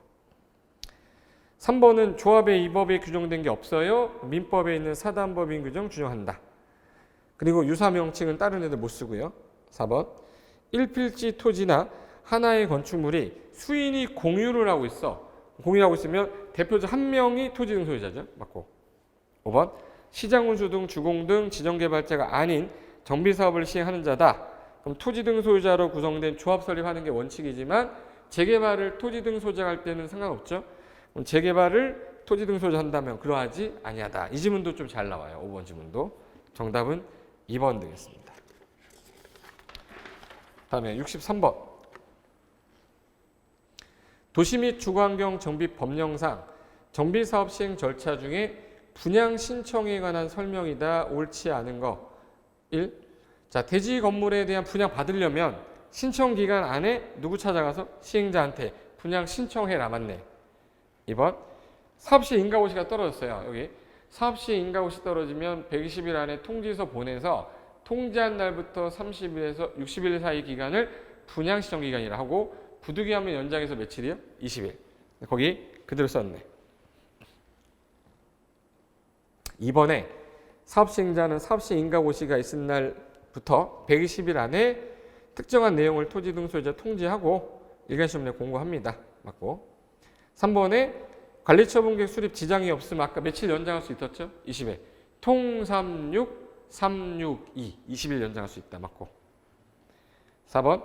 S1: 3번은 조합에 이 법에 규정된 게 없어요. 민법에 있는 사단법인 규정 준용한다. 그리고 유사 명칭은 다른 애들 못 쓰고요. 4번. 1필지 토지나 하나의 건축물이 수인이 공유를 하고 있어. 공유하고 있으면 대표자 한 명이 토지 등 소유자죠. 맞고. 5번. 시장운수 등 주공 등 지정개발자가 아닌 정비사업을 시행하는 자다. 그럼 토지 등 소유자로 구성된 조합 설립하는 게 원칙이지만 재개발을 토지 등 소유자할 때는 상관없죠. 그럼 재개발을 토지 등 소유자 한다면 그러하지 아니하다. 이 지문도 좀 잘 나와요. 5번 지문도. 정답은 2번 되겠습니다. 다음에 63번. 도시 및 주거환경 정비 법령상 정비사업 시행 절차 중에 분양 신청에 관한 설명이다. 옳지 않은 거. 1. 자, 대지 건물에 대한 분양 받으려면 신청 기간 안에 누구 찾아가서 시행자한테 분양 신청해라. 맞네. 2번. 사업시 인가고시가 떨어졌어요. 여기 사업시 인가고시 떨어지면 120일 안에 통지서 보내서 통지한 날부터 30일에서 60일 사이 기간을 분양 신청 기간이라 하고 부득이하면 연장해서 며칠이요? 20일. 거기 그대로 썼네. 2번에 사업시행자는 사업시 인가고시가 있은 날부터 120일 안에 특정한 내용을 토지 등 소유자 통지하고 일간시험 내 공고합니다. 맞고. 3번에 관리처분계획 수립 지장이 없으면 아까 며칠 연장할 수 있었죠? 20일. 통 36, 362, 20일 연장할 수 있다. 맞고. 4번.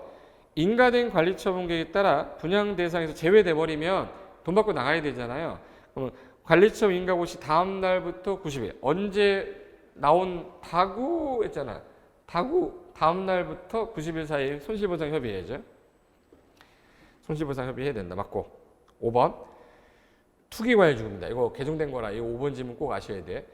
S1: 인가된 관리처분계획에 따라 분양 대상에서 제외돼 버리면 돈 받고 나가야 되잖아요. 그럼 관리처분 인가고시 다음 날부터 90일. 언제 나온 다구 했잖아. 다구 다음 날부터 90일 사이에 손실보상 협의해야죠. 손실보상 협의해야 된다. 맞고. 5번. 투기과열주금입니다. 이거 개정된 거라 이 5번 지문 꼭 아셔야 돼.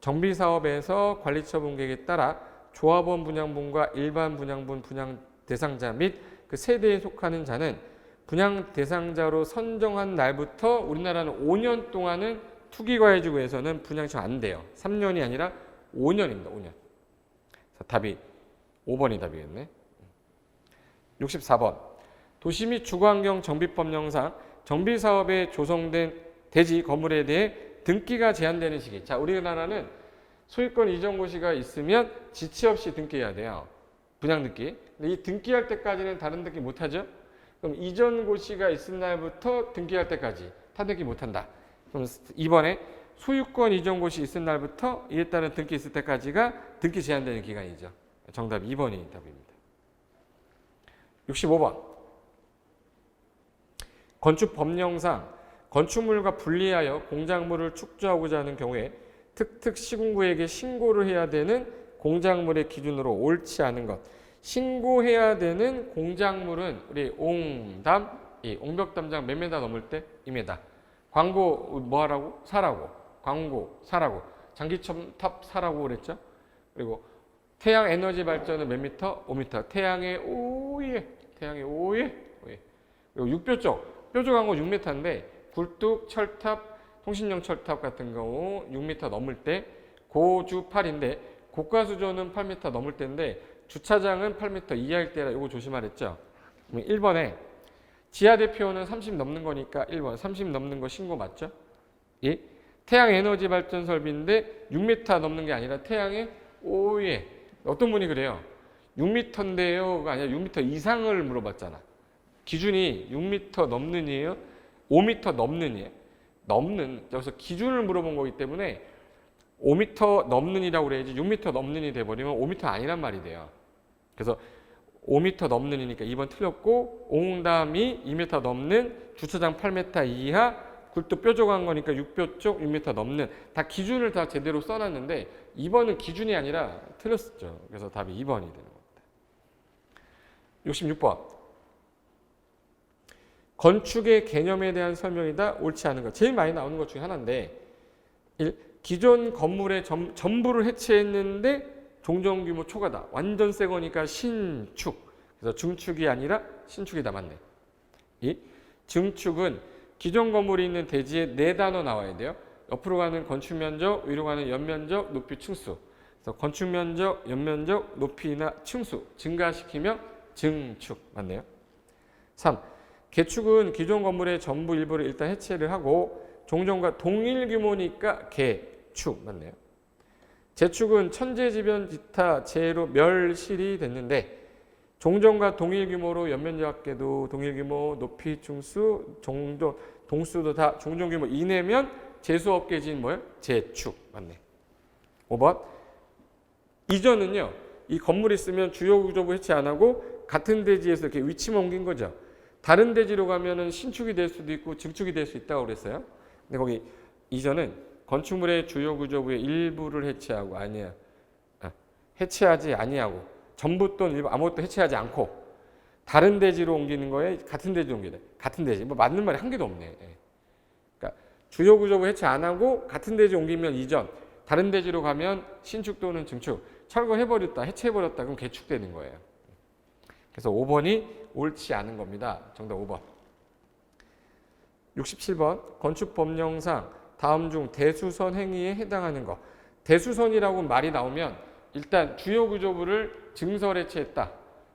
S1: 정비사업에서 관리처분계획에 따라 조합원 분양분과 일반 분양분 분양 대상자 및 그 세대에 속하는 자는 분양 대상자로 선정한 날부터 우리나라는 5년 동안은 투기과열지구에서는 분양 신청 안 돼요. 3년이 아니라 5년입니다. 5년. 답이 5번이 답이겠네. 64번. 도시 및 주거환경 정비법령상 정비사업에 조성된 대지 건물에 대해 등기가 제한되는 시기. 자, 우리나라는 소유권 이전고시가 있으면 지체 없이 등기해야 돼요. 분양 등기. 근데 이 등기할 때까지는 다른 등기 못하죠. 그럼 이전고시가 있은 날부터 등기할 때까지 타 등기 못한다. 그럼 이번에 소유권 이전고시 있은 날부터 이에 따른 등기 있을 때까지가 등기 제한되는 기간이죠. 정답 2번이 답입니다. 65번.
S2: 건축 법령상 건축물과 분리하여 공작물을 축조하고자 하는 경우에 특특 시군구에게 신고를 해야 되는 공작물의 기준으로 옳지 않은 것. 신고해야 되는 공작물은 우리 옹벽담장 몇 메다 넘을 때 2m. 광고 뭐 하라고? 사라고. 광고 사라고. 장기첨탑 사라고 그랬죠. 그리고 태양 에너지 발전은 몇 미터? 5m. 태양의 오예. 그리고 육뼈쪽. 뾰족한 거 6m인데 굴뚝, 철탑, 통신용 철탑 같은 경우 6m 넘을 때 고주 8인데 고가수조는 8m 넘을 때인데 주차장은 8m 이하일 때라 이거 조심하랬죠. 1번에 지하 대표는 30 넘는 거니까 1번 30 넘는 거 신고 맞죠? 예? 태양 에너지 발전 설비인데 6m 넘는 게 아니라 태양의 오예. 어떤 분이 그래요? 6m인데요가 아니라 6m 이상을 물어봤잖아. 기준이 6m 넘는이에요? 5m 넘는이에요? 넘는. 여기서 기준을 물어본 거기 때문에 5m 넘는이라고 그래야지 6m 넘는이 돼버리면 5m 아니란 말이 돼요. 그래서 5m 넘는이니까 2번 틀렸고 옹담이 2m 넘는 주차장 8m 이하 굴뚝 뾰족한 거니까 6뼈 쪽 6m 넘는 다 기준을 다 제대로 써놨는데 2번은 기준이 아니라 틀렸었죠. 그래서 답이 2번이 되는 겁니다. 66번 건축의 개념에 대한 설명이다. 옳지 않은 것. 제일 많이 나오는 것 중에 하나인데 1. 기존 건물의 전부를 해체했는데 종전규모 초과다. 완전 새 거니까 신축. 그래서 중축이 아니라 신축이다. 맞네. 2. 증축은 기존 건물이 있는 대지에 4단어 나와야 돼요. 옆으로 가는 건축면적, 위로 가는 연면적, 높이, 층수. 그래서 건축면적, 연면적, 높이나 층수 증가시키면 증축. 맞네요. 3. 개축은 기존 건물의 전부 일부를 일단 해체를 하고 종전과 동일 규모니까 개축. 맞네요. 재축은 천재지변 기타 재해로 멸실이 됐는데 종전과 동일 규모로 연면적계도 동일 규모, 높이, 층수, 종전, 동수도 다 종전 규모 이내면 재수업계진 뭐예요? 재축. 맞네. 5번 이전은요. 이 건물이 있으면 주요 구조부 해체 안 하고 같은 대지에서 이렇게 위치만 옮긴 거죠. 다른 대지로 가면은 신축이 될 수도 있고 증축이 될 수 있다고 그랬어요. 근데 거기 이전은 건축물의 주요 구조부의 일부를 해체하고 해체하지 아니하고 전부 또는 일부 아무것도 해체하지 않고 다른 대지로 옮기는 거에 같은 대지로 옮기다. 같은 대지. 뭐 맞는 말이 한 개도 없네. 그러니까 주요 구조부 해체 안 하고 같은 대지 옮기면 이전, 다른 대지로 가면 신축 또는 증축. 철거해버렸다, 해체해버렸다 그럼 개축되는 거예요. 그래서 5번이 옳지 않은 겁니다. 정답 5번. 67번 건축법령상 다음 중 대수선 행위에 해당하는 것. 대수선이라고 말이 나오면 일단 주요 구조부를 증설해체했다.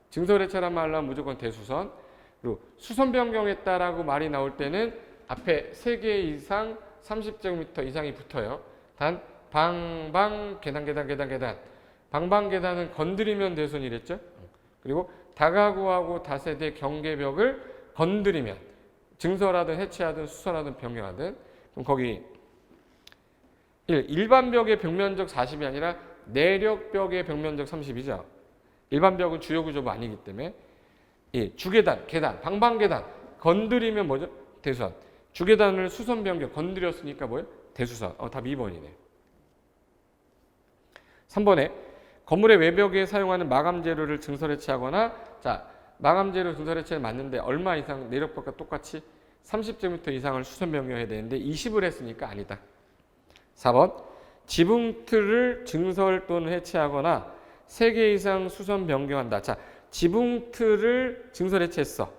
S2: 증설해체란 말로 하면 무조건 대수선. 그리고 수선 변경했다라고 말이 나올 때는 앞에 3개 이상 30제곱미터 이상이 붙어요. 단 방방 계단. 방방 계단은 건드리면 대손이랬죠. 그리고 다가구하고 다세대 경계벽을 건드리면 증설하든 해체하든 수선하든 변경하든 그럼 거기 1. 일반 벽의 벽면적 40이 아니라 내력 벽의 벽면적 30이죠. 일반 벽은 주요 구조부 아니기 때문에 2. 주계단, 계단, 방방계단 건드리면 뭐죠? 대수선. 주계단을 수선 변경 건드렸으니까 뭐예요? 대수선. 답 2번이네. 3번에 건물의 외벽에 사용하는 마감 재료를 증설 해체하거나 자 마감 재료 증설 해체는 맞는데 얼마 이상 내력벽과 똑같이 30제곱미터 이상을 수선 변경해야 되는데 20을 했으니까 아니다. 4번 지붕틀을 증설 또는 해체하거나 3개 이상 수선 변경한다. 자 지붕틀을 증설 해체했어.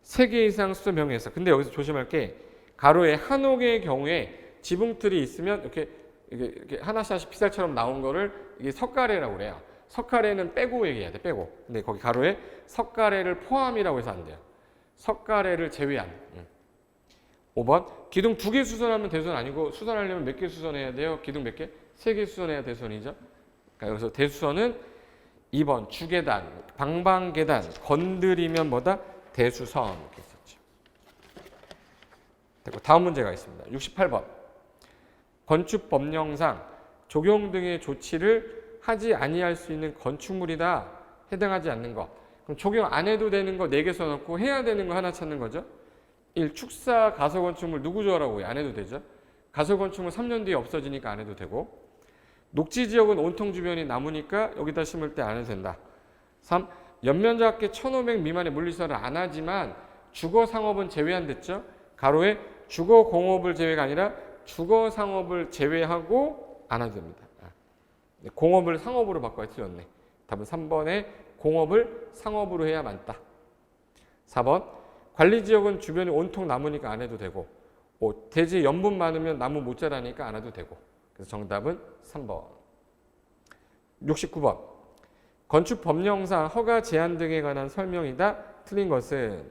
S2: 3개 이상 수선 변경했어. 근데 여기서 조심할 게 가로에 한옥의 경우에 지붕틀이 있으면 이렇게 하나씩 피살처럼 나온 거를 이게 석가래라고 그래요. 석가래는 빼고 얘기해야 돼. 빼고. 근데 거기 가로에 석가래를 포함이라고 해서 안 돼요. 석가래를 제외한. 5번 기둥 2개 수선하면 대손 아니고 수선하려면 몇 개 수선해야 돼요? 기둥 몇 개? 3개 수선해야 대손이죠. 그러니까 여기서 대수선은 2번 주계단, 방방계단 건드리면 뭐다? 대수선 이렇게 썼죠. 됐고 다음 문제가 있습니다. 68번 건축법령상 조경 등의 조치를 하지 아니할 수 있는 건축물이다. 해당하지 않는 것. 그럼 조경 안 해도 되는 거 4개 써놓고 해야 되는 거 하나 찾는 거죠. 1. 축사 가설 건축물 누구 조하라고요? 안 해도 되죠. 가설 건축물 3년 뒤에 없어지니까 안 해도 되고, 녹지 지역은 온통 주변이 나무니까 여기다 심을 때 안 해도 된다. 3. 연면적합계 1500 미만의 물리시설을 안 하지만 주거 상업은 제외한댔죠. 가로에 주거 공업을 제외가 아니라 주거 상업을 제외하고 안 해도 됩니다. 공업을 상업으로 바꿔야 틀렸네. 답은 3번에 공업을 상업으로 해야 맞다. 4번 관리 지역은 주변이 온통 나무니까 안 해도 되고, 5. 대지 염분 많으면 나무 못 자라니까 안 해도 되고. 그래서 정답은 3번. 69번 건축 법령상 허가 제한 등에 관한 설명이다. 틀린 것은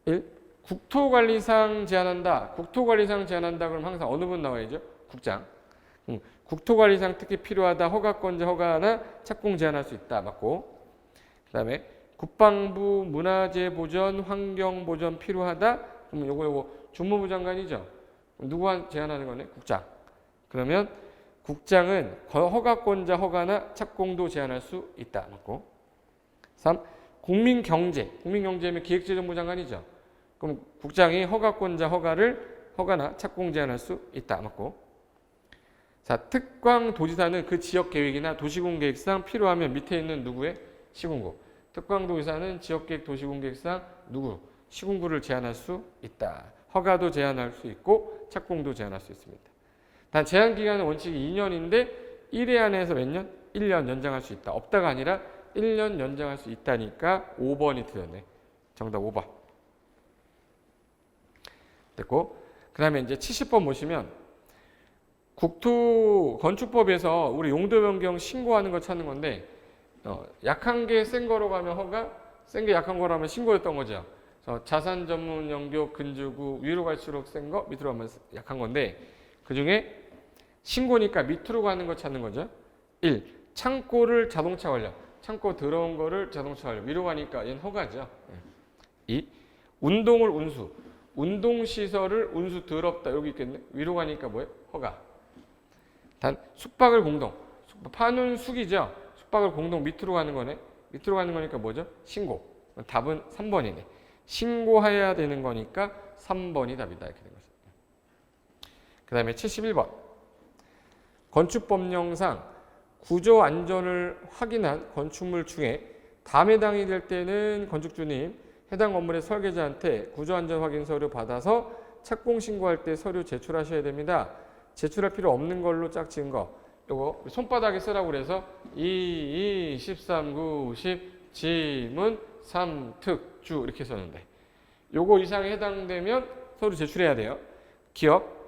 S2: 1. 국토관리상 제한한다. 국토관리상 제한한다 그럼 항상 어느 분 나와야죠? 국장. 국토관리상 특히 필요하다. 허가권자 허가나 착공 제한할 수 있다. 맞고. 그 다음에 국방부 문화재 보전, 환경 보전 필요하다. 그럼 요거 주무부 장관이죠. 누구한테 제한하는 거네? 국장. 그러면 국장은 허가권자 허가나 착공도 제한할 수 있다. 맞고. 3. 국민경제. 국민경제면 기획재정부 장관이죠. 그럼 국장이 허가권자 허가나 착공 제한할 수 있다. 맞고. 자, 특광도지사는 그 지역 계획이나 도시군 계획상 필요하면 밑에 있는 누구의 시군구. 특광도지사는 지역계획 도시군 계획상 누구 시군구를 제한할 수 있다. 허가도 제한할 수 있고 착공도 제한할 수 있습니다. 단 제한 기간은 원칙이 2년인데 1회 안에서 몇 년? 1년 연장할 수 있다. 없다가 아니라 1년 연장할 수 있다니까 5번이 틀렸네. 정답 5번. 됐고, 그 다음에 이제 70번 보시면 국토건축법에서 우리 용도 변경 신고하는 거 찾는 건데, 약한 게 센 거로 가면 허가, 센 게 약한 거로 하면 신고였던 거죠. 그래서 자산 전문 영역 근주구 위로 갈수록 센 거, 밑으로 가면 약한 건데, 그 중에 신고니까 밑으로 가는 거 찾는 거죠. 1. 창고를 자동차 관련. 창고 들어온 거를 자동차 관련. 위로 가니까 얘는 허가죠. 2. 운동을 운수. 운동시설을 운수 더럽다. 여기 있겠네. 위로 가니까 뭐예요? 허가. 단 숙박을 공동. 파는 숙이죠. 숙박을 공동 밑으로 가는 거네. 밑으로 가는 거니까 뭐죠? 신고. 답은 3번이네. 신고해야 되는 거니까 3번이 답이다. 이렇게 된 거죠. 그 다음에 71번. 건축법령상 구조 안전을 확인한 건축물 중에 다음 해당이 될 때는 건축주님 해당 건물의 설계자한테 구조 안전 확인 서류 받아서 착공 신고할 때 서류 제출하셔야 됩니다. 제출할 필요 없는 걸로 짝 지은 거. 요거 손바닥에 쓰라고 그래서 2, 13, 9, 10 지문 3 특주 이렇게 썼는데 요거 이상에 해당되면 서류 제출해야 돼요. 기억.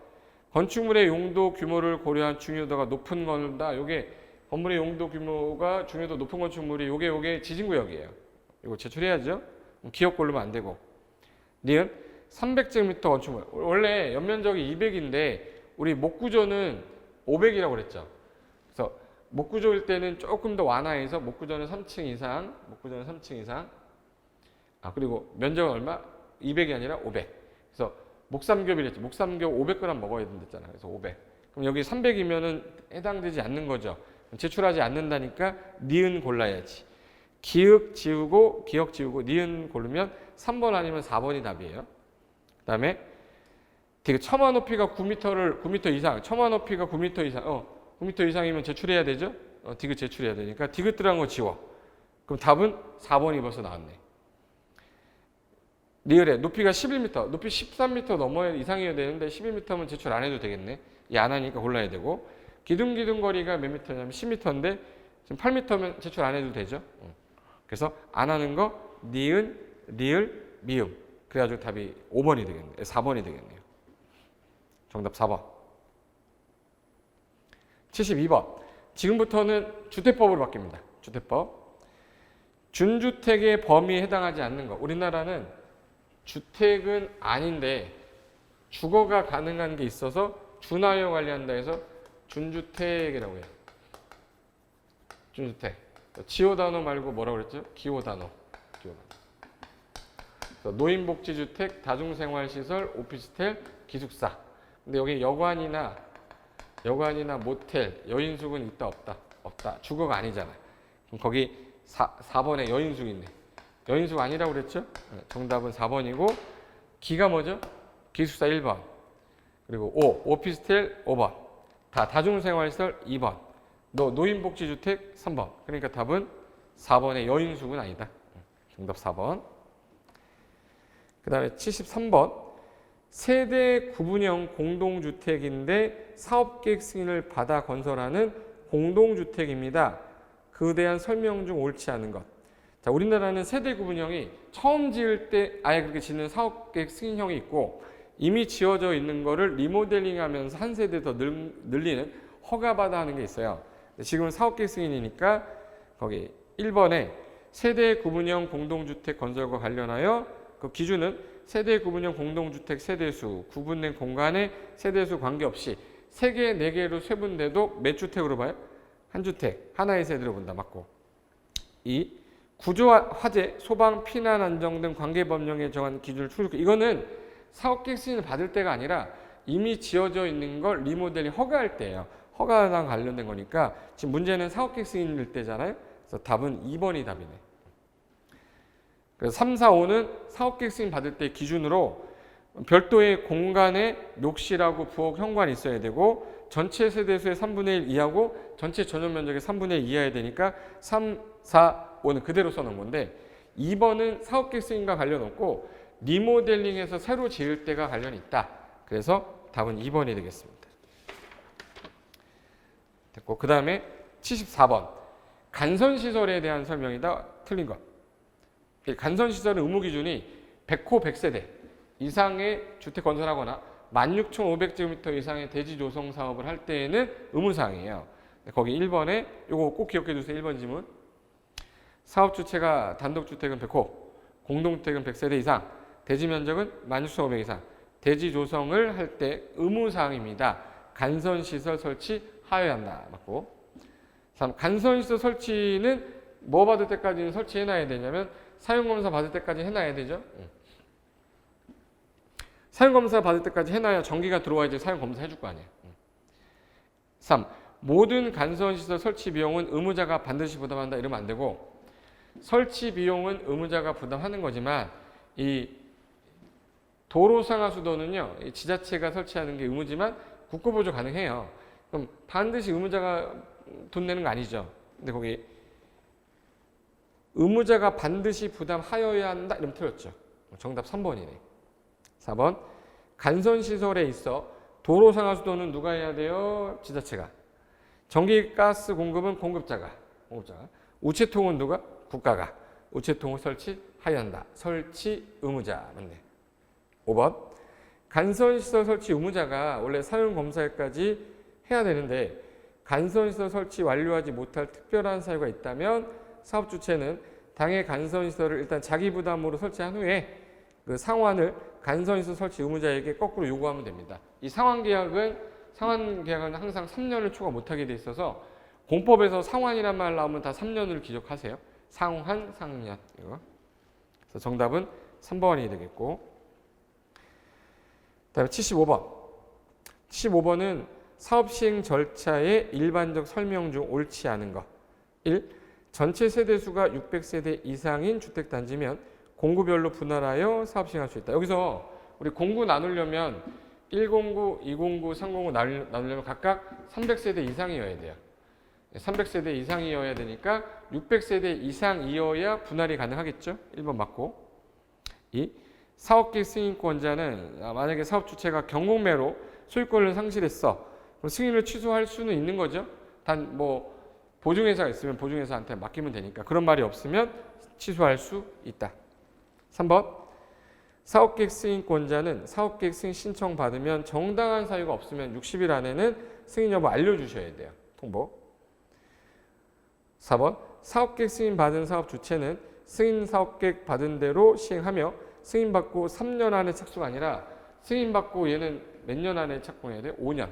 S2: 건축물의 용도 규모를 고려한 중요도가 높은 건다. 요게 건물의 용도 규모가 중요도 높은 건축물이 요게 지진구역이에요. 이거 제출해야죠. 기억 고르면 안 되고. 니은 300제곱미터 건축물. 원래 연면적이 200인데 우리 목구조는 500이라고 그랬죠. 그래서 목구조일 때는 조금 더 완화해서 목구조는 3층 이상, 그리고 면적은 얼마? 200이 아니라 500. 그래서 목삼겹이랬죠. 목삼겹 500g 먹어야 된댔잖아. 그래서 500. 그럼 여기 300이면은 해당되지 않는 거죠. 제출하지 않는다니까 니은 골라야지. 기역 지우고 니은 고르면 3번 아니면 4번이 답이에요. 그다음에 되게 처마 높이가 9m 이상, 처마 높이가 9m 이상, 9m 이상이면 제출해야 되죠? 디귿 제출해야 되니까 디귿 들어간 거 지워. 그럼 답은 4번이 벌써 나왔네. 리을에 높이가 11m, 높이 13m 넘어야 이상이어야 되는데 11m면 제출 안 해도 되겠네. 이 안 하니까 골라야 되고. 기둥 거리가 몇 미터냐면 10m인데 지금 8m면 제출 안 해도 되죠. 그래서 안 하는 거 니은, 리을, 미음. 그래가지고 답이 5번이 되겠네요. 4번이 되겠네요. 정답 4번. 72번. 지금부터는 주택법으로 바뀝니다. 주택법. 준주택의 범위에 해당하지 않는 거. 우리나라는 주택은 아닌데 주거가 가능한 게 있어서 준하여 관리한다 해서 준주택이라고 해요. 준주택. 지호 단어 말고 뭐라고 그랬죠? 기호 단어. 노인복지주택, 다중생활시설, 오피스텔, 기숙사. 근데 여기 여관이나 모텔, 여인숙은 있다 없다? 없다. 주거가 아니잖아. 그럼 거기 4번에 여인숙 있네. 여인숙 아니라고 그랬죠? 정답은 4번이고 기가 뭐죠? 기숙사 1번. 그리고 오피스텔 5번. 다중생활시설 2번. 노인복지주택 3번. 그러니까 답은 4번의 여인숙은 아니다. 정답 4번. 그 다음에 73번. 세대 구분형 공동주택인데 사업계획 승인을 받아 건설하는 공동주택입니다. 그에 대한 설명 중 옳지 않은 것. 자, 우리나라는 세대 구분형이 처음 지을 때 아예 그렇게 짓는 사업계획 승인형이 있고 이미 지어져 있는 거를 리모델링하면서 한 세대 더 늘리는 허가받아 하는 게 있어요. 지금은 사업계획 승인이니까 거기 1번에 세대 구분형 공동주택 건설과 관련하여 그 기준은 세대 구분형 공동주택 세대수, 구분된 공간의 세대수 관계없이 3개, 4개로 세분돼도 몇 주택으로 봐요? 한 주택, 하나의 세대로 본다. 맞고. 2. 구조, 화재, 소방, 피난, 안정 등 관계법령에 정한 기준을 충족해. 이거는 사업계획 승인을 받을 때가 아니라 이미 지어져 있는 걸 리모델링 허가할 때예요. 허가랑 관련된 거니까 지금 문제는 사업계획 승인일 때잖아요. 그래서 답은 2번이 답이네. 그래서 3, 4, 5는 사업계획 승인 받을 때 기준으로 별도의 공간에 녹실하고 부엌 현관이 있어야 되고 전체 세대수의 3분의 1 이하고 전체 전용 면적의 3분의 1 이하야 되니까 3, 4, 5는 그대로 써놓은 건데 2번은 사업계획 승인과 관련 없고 리모델링해서 새로 지을 때가 관련이 있다. 그래서 답은 2번이 되겠습니다. 됐고 그 다음에 74번 간선시설에 대한 설명이다. 틀린 것. 간선시설은 의무 기준이 100호 100세대 이상의 주택 건설하거나 16,500제곱미터 이상의 대지 조성 사업을 할 때에는 의무사항이에요. 거기 1번에 이거 꼭 기억해 주세요. 1번 지문. 사업 주체가 단독주택은 100호, 공동주택은 100세대 이상, 대지 면적은 16,500 이상, 대지 조성을 할 때 의무사항입니다. 간선시설 설치하여야 한다. 맞고. 3. 간선시설 설치는 뭐 받을 때까지는 설치해놔야 되냐면 사용검사 받을 때까지 해놔야 되죠. 사용검사 받을 때까지 해놔야 전기가 들어와야지 사용검사 해줄 거 아니에요. 3. 모든 간선시설 설치 비용은 의무자가 반드시 부담한다 이러면 안 되고 설치 비용은 의무자가 부담하는 거지만 이 도로상하수도는요 지자체가 설치하는 게 의무지만 국고보조 가능해요. 그럼 반드시 의무자가 돈 내는 거 아니죠. 근데 거기 의무자가 반드시 부담하여야 한다 이러면 틀렸죠. 정답 3번이네. 4번 간선시설에 있어 도로상하수도는 누가 해야 돼요? 지자체가. 전기가스 공급은 공급자가. 우체통은 누가? 국가가. 우체통을 설치하여야 한다. 설치 의무자. 맞네. 5번 간선시설 설치 의무자가 원래 사용검사까지 해야 되는데 간선시설 설치 완료하지 못할 특별한 사유가 있다면 사업주체는 당해 간선시설을 일단 자기 부담으로 설치한 후에 그 상환을 간선시설 설치 의무자에게 거꾸로 요구하면 됩니다. 이 상환계약은 항상 3년을 초과 못하게 돼 있어서 공법에서 상환이란 말 나오면 다 3년을 기억하세요. 상환, 상년 이거. 그래서 정답은 3번이 되겠고. 그다음에 75번. 75번은 사업 시행 절차의 일반적 설명 중 옳지 않은 것. 1. 전체 세대수가 600세대 이상인 주택단지면 공구별로 분할하여 사업 시행할 수 있다. 여기서 우리 공구 나누려면 1공구, 2공구, 3공구 나누려면 각각 300세대 이상이어야 돼요. 300세대 이상이어야 되니까 600세대 이상이어야 분할이 가능하겠죠. 1번 맞고. 2. 사업계획 승인권자는 만약에 사업 주체가 경공매로 소유권을 상실했어. 그럼 승인을 취소할 수는 있는 거죠. 단 뭐 보증회사가 있으면 보증회사한테 맡기면 되니까 그런 말이 없으면 취소할 수 있다. 3번 사업계획 승인권자는 사업계획 승인 신청 받으면 정당한 사유가 없으면 60일 안에는 승인 여부 알려주셔야 돼요. 통보. 4번 사업계획 승인 받은 사업 주체는 승인 사업계획 받은 대로 시행하며 승인받고 3년 안에 착수가 아니라 승인받고 얘는 몇 년 안에 착공해야 돼요? 5년.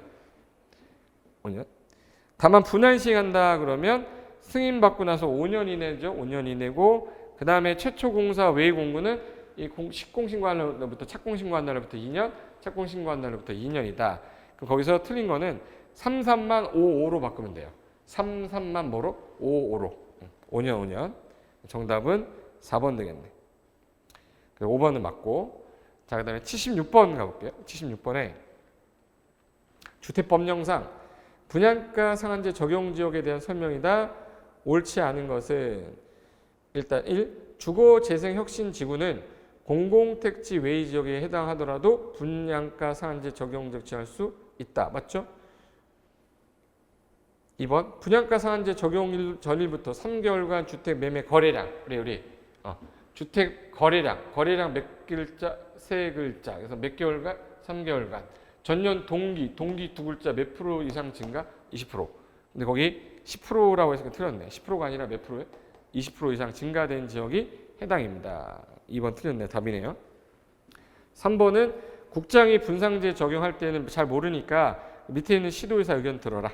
S2: 다만 분할 시행한다 그러면 승인받고 나서 5년 이내죠. 5년 이내고 그 다음에 최초 공사 외의 공구는 이 시공신고한 날부터 착공신고한 날부터 2년, 착공신고한 날부터 2년이다. 그럼 거기서 틀린 거는 33만 55로 바꾸면 돼요. 33만 뭐로? 55로. 5년. 정답은 4번 되겠네. 5번은 맞고. 자, 그다음에 76번 가볼게요. 76번에 주택법령상 분양가 상한제 적용 지역에 대한 설명이다. 옳지 않은 것은 일단 1. 주거재생혁신지구는 공공택지 외의 지역에 해당하더라도 분양가 상한제 적용 적시할 수 있다. 맞죠? 2번 분양가 상한제 적용 전일부터 3개월간 주택 매매 거래량 주택 거래량 몇 글자? 세 글자. 그래서 몇 개월간? 3개월간. 전년 동기 두 글자 몇 프로 이상 증가? 20%. 근데 거기 10%라고 해서 틀렸네. 10%가 아니라 몇 프로예요? 20% 이상 증가된 지역이 해당입니다. 2번 틀렸네. 답이네요. 3번은 국장이 분상제 적용할 때는 잘 모르니까 밑에 있는 시도의사 의견 들어라.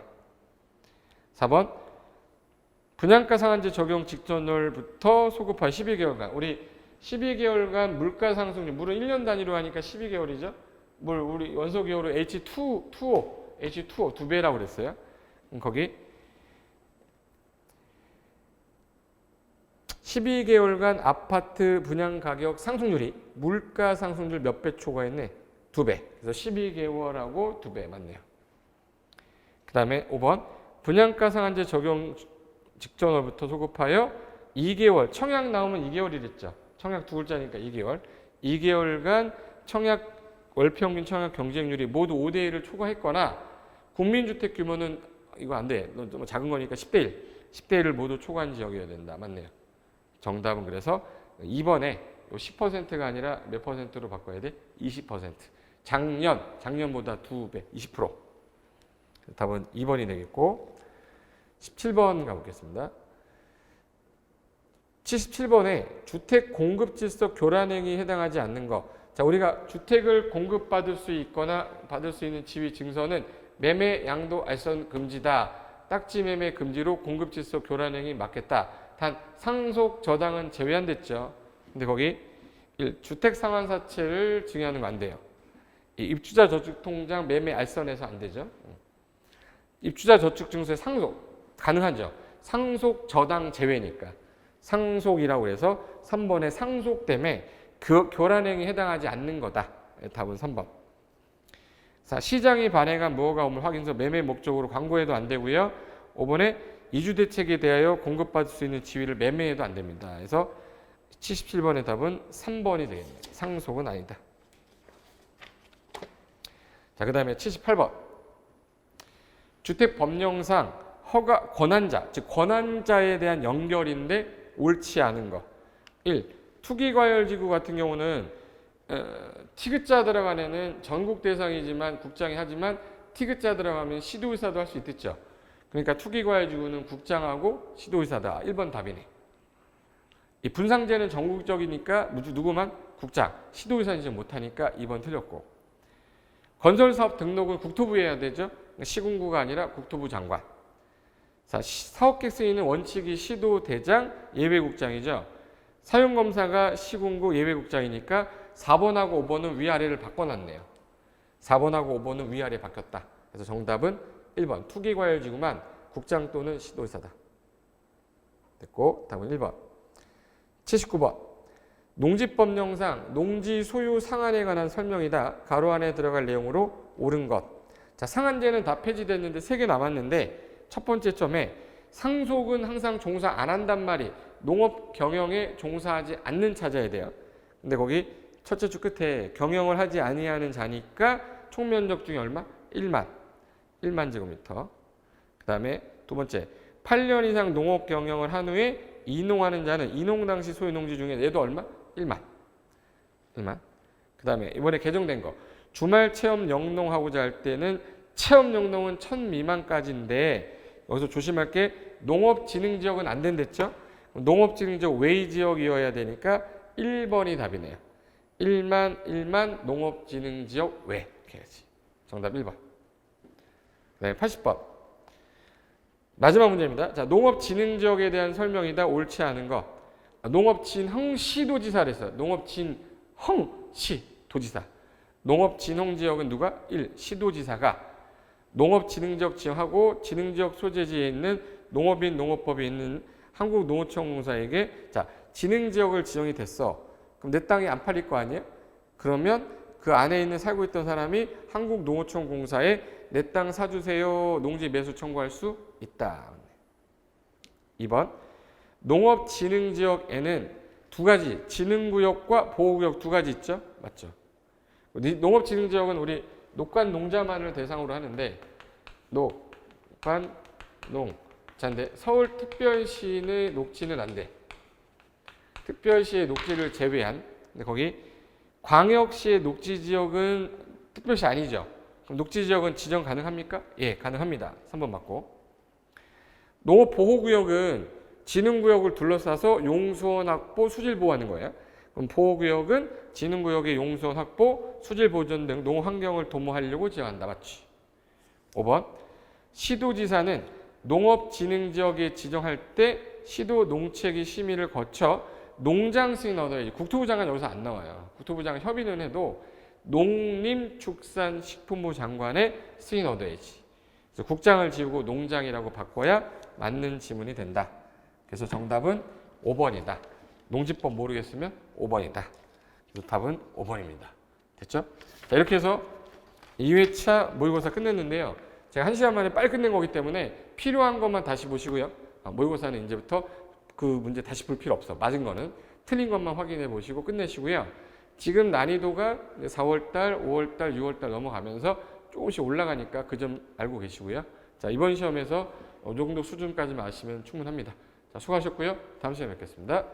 S2: 4번 분양가 상한제 적용 직전월부터 소급할 12개월간 우리 12개월간 물가 상승률 물은 1년 단위로 하니까 12개월이죠. 물 우리 원소 기호로 H2O 2배라고 그랬어요. 그럼 거기 12개월간 아파트 분양 가격 상승률이 물가 상승률 몇 배 초과했네? 2배. 그래서 12개월하고 2배 맞네요. 그 다음에 5번 분양가 상한제 적용 직전월부터 소급하여 2개월 청약 나오면 2개월이랬죠. 청약 두 글자니까 2개월. 2개월간 청약 월평균 청약 경쟁률이 모두 5대 1을 초과했거나 국민주택 규모는 이거 안 돼. 너무 작은 거니까 10대 1. 10대 1을 모두 초과한 지역이어야 된다. 맞네요. 정답은 그래서 2번에 10%가 아니라 몇 퍼센트로 바꿔야 돼? 20%. 작년보다 2배, 20%. 답은 2번이 되겠고 17번 가보겠습니다. 77번에 주택 공급 질서 교란 행위에 해당하지 않는 것. 자, 우리가 주택을 공급받을 수 있거나 받을 수 있는 지위 증서는 매매 양도 알선 금지다. 딱지 매매 금지로 공급 질서 교란 행위 맞겠다. 단 상속 저당은 제외 안 됐죠. 근데 거기 1. 주택 상환 사채를 증여하는 거 안 돼요. 입주자 저축 통장 매매 알선해서 안 되죠. 입주자 저축 증서의 상속 가능하죠. 상속 저당 제외니까. 상속이라고 해서 3번의 상속 때문에 교란행위에 해당하지 않는 거다. 답은 3번. 자, 시장이 반행한 무허가 우물 확인서 매매 목적으로 광고해도 안 되고요. 5번에 이주대책에 대하여 공급받을 수 있는 지위를 매매해도 안 됩니다. 그래서 77번의 답은 3번이 되겠네요. 상속은 아니다. 자, 그 다음에 78번. 주택법령상 허가 권한자, 즉 권한자에 대한 연결인데 옳지 않은 거. 1. 투기과열지구 같은 경우는 티귿자 들어간 애는 전국 대상이지만 국장이 하지만 티귿자 들어가면 시도의사도 할 수 있겠죠. 그러니까 투기과열지구는 국장하고 시도의사다. 1번 답이네. 이 분상제는 전국적이니까 누구만? 국장. 시도의사는 이제 못하니까 2번 틀렸고. 건설사업 등록은 국토부에 해야 되죠. 시군구가 아니라 국토부 장관. 자, 사업계획 승인은 원칙이 시도대장, 예외국장이죠. 사용검사가 시군구 예외국장이니까 4번하고 5번은 위아래를 바꿔놨네요. 4번하고 5번은 위아래 바뀌었다. 그래서 정답은 1번 투기과열지구만 국장 또는 시도의사다. 됐고 답은 1번. 79번. 농지법령상 농지 소유 상한에 관한 설명이다. 가로 안에 들어갈 내용으로 옳은 것. 자, 상한제는 다 폐지됐는데 3개 남았는데 첫 번째 점에 상속은 항상 종사 안 한단 말이 농업 경영에 종사하지 않는 찾아야 돼요. 근데 거기 첫째 줄 끝에 경영을 하지 아니하는 자니까 총면적 중에 얼마? 1만 제곱미터. 그 다음에 두 번째 8년 이상 농업 경영을 한 후에 이농하는 자는 이농 당시 소유 농지 중에 얘도 얼마? 1만. 그 다음에 이번에 개정된 거 주말 체험 영농하고자 할 때는 체험 영농은 1000 미만까지인데 여기서 조심할 게 농업진흥지역은 안 된댔죠? 농업진흥지역 외의 지역이어야 되니까 1번이 답이네요. 1만 농업진흥지역 외. 이렇게 해야지. 정답 1번. 네, 80번. 마지막 문제입니다. 자, 농업진흥지역에 대한 설명이다. 옳지 않은 것. 농업진흥시도지사를 했어요. 농업진흥시도지사. 농업진흥지역은 누가? 1. 시도지사가 농업진흥지역 지정하고 진흥지역 소재지에 있는 농업인 농업법에 있는 한국농어촌공사에게 자 진흥지역을 지정이 됐어. 그럼 내 땅이 안 팔릴 거 아니에요? 그러면 그 안에 있는 살고 있던 사람이 한국농어촌공사에 내 땅 사주세요 농지 매수 청구할 수 있다. 2번 농업진흥지역에는 두 가지 진흥구역과 보호구역 두 가지 있죠. 맞죠? 농업진흥지역은 우리 녹관 농자만을 대상으로 하는데 녹관 농 자인데 서울특별시의 녹지는 안 돼. 특별시의 녹지를 제외한 근데 거기 광역시의 녹지지역은 특별시 아니죠. 그럼 녹지지역은 지정 가능합니까? 예, 가능합니다. 3번 맞고. 농업보호구역은 진흥구역을 둘러싸서 용수원 확보, 수질 보호하는 거예요. 그럼 보호구역은 진흥구역의 용수원 확보, 수질 보존 등 농환경을 도모하려고 지정한다. 맞지? 5번 시도지사는 농업진흥지역에 지정할 때 시도 농체계 심의를 거쳐 농장 승인 얻어야지. 국토부 장관 여기서 안 나와요. 국토부 장관 협의는 해도 농림축산식품부 장관의 승인 얻어야지. 그래서 국장을 지우고 농장이라고 바꿔야 맞는 지문이 된다. 그래서 정답은 5번이다. 농지법 모르겠으면 5번이다. 그래서 답은 5번입니다. 됐죠? 자, 이렇게 해서 2회차 모의고사 끝냈는데요. 제가 1시간 만에 빨리 끝낸 거기 때문에 필요한 것만 다시 보시고요. 모의고사는 이제부터 그 문제 다시 볼 필요 없어. 맞은 거는 틀린 것만 확인해 보시고 끝내시고요. 지금 난이도가 4월달, 5월달, 6월달 넘어가면서 조금씩 올라가니까 그 점 알고 계시고요. 자, 이번 시험에서 어느 정도 수준까지만 아시면 충분합니다. 자, 수고하셨고요. 다음 시간에 뵙겠습니다.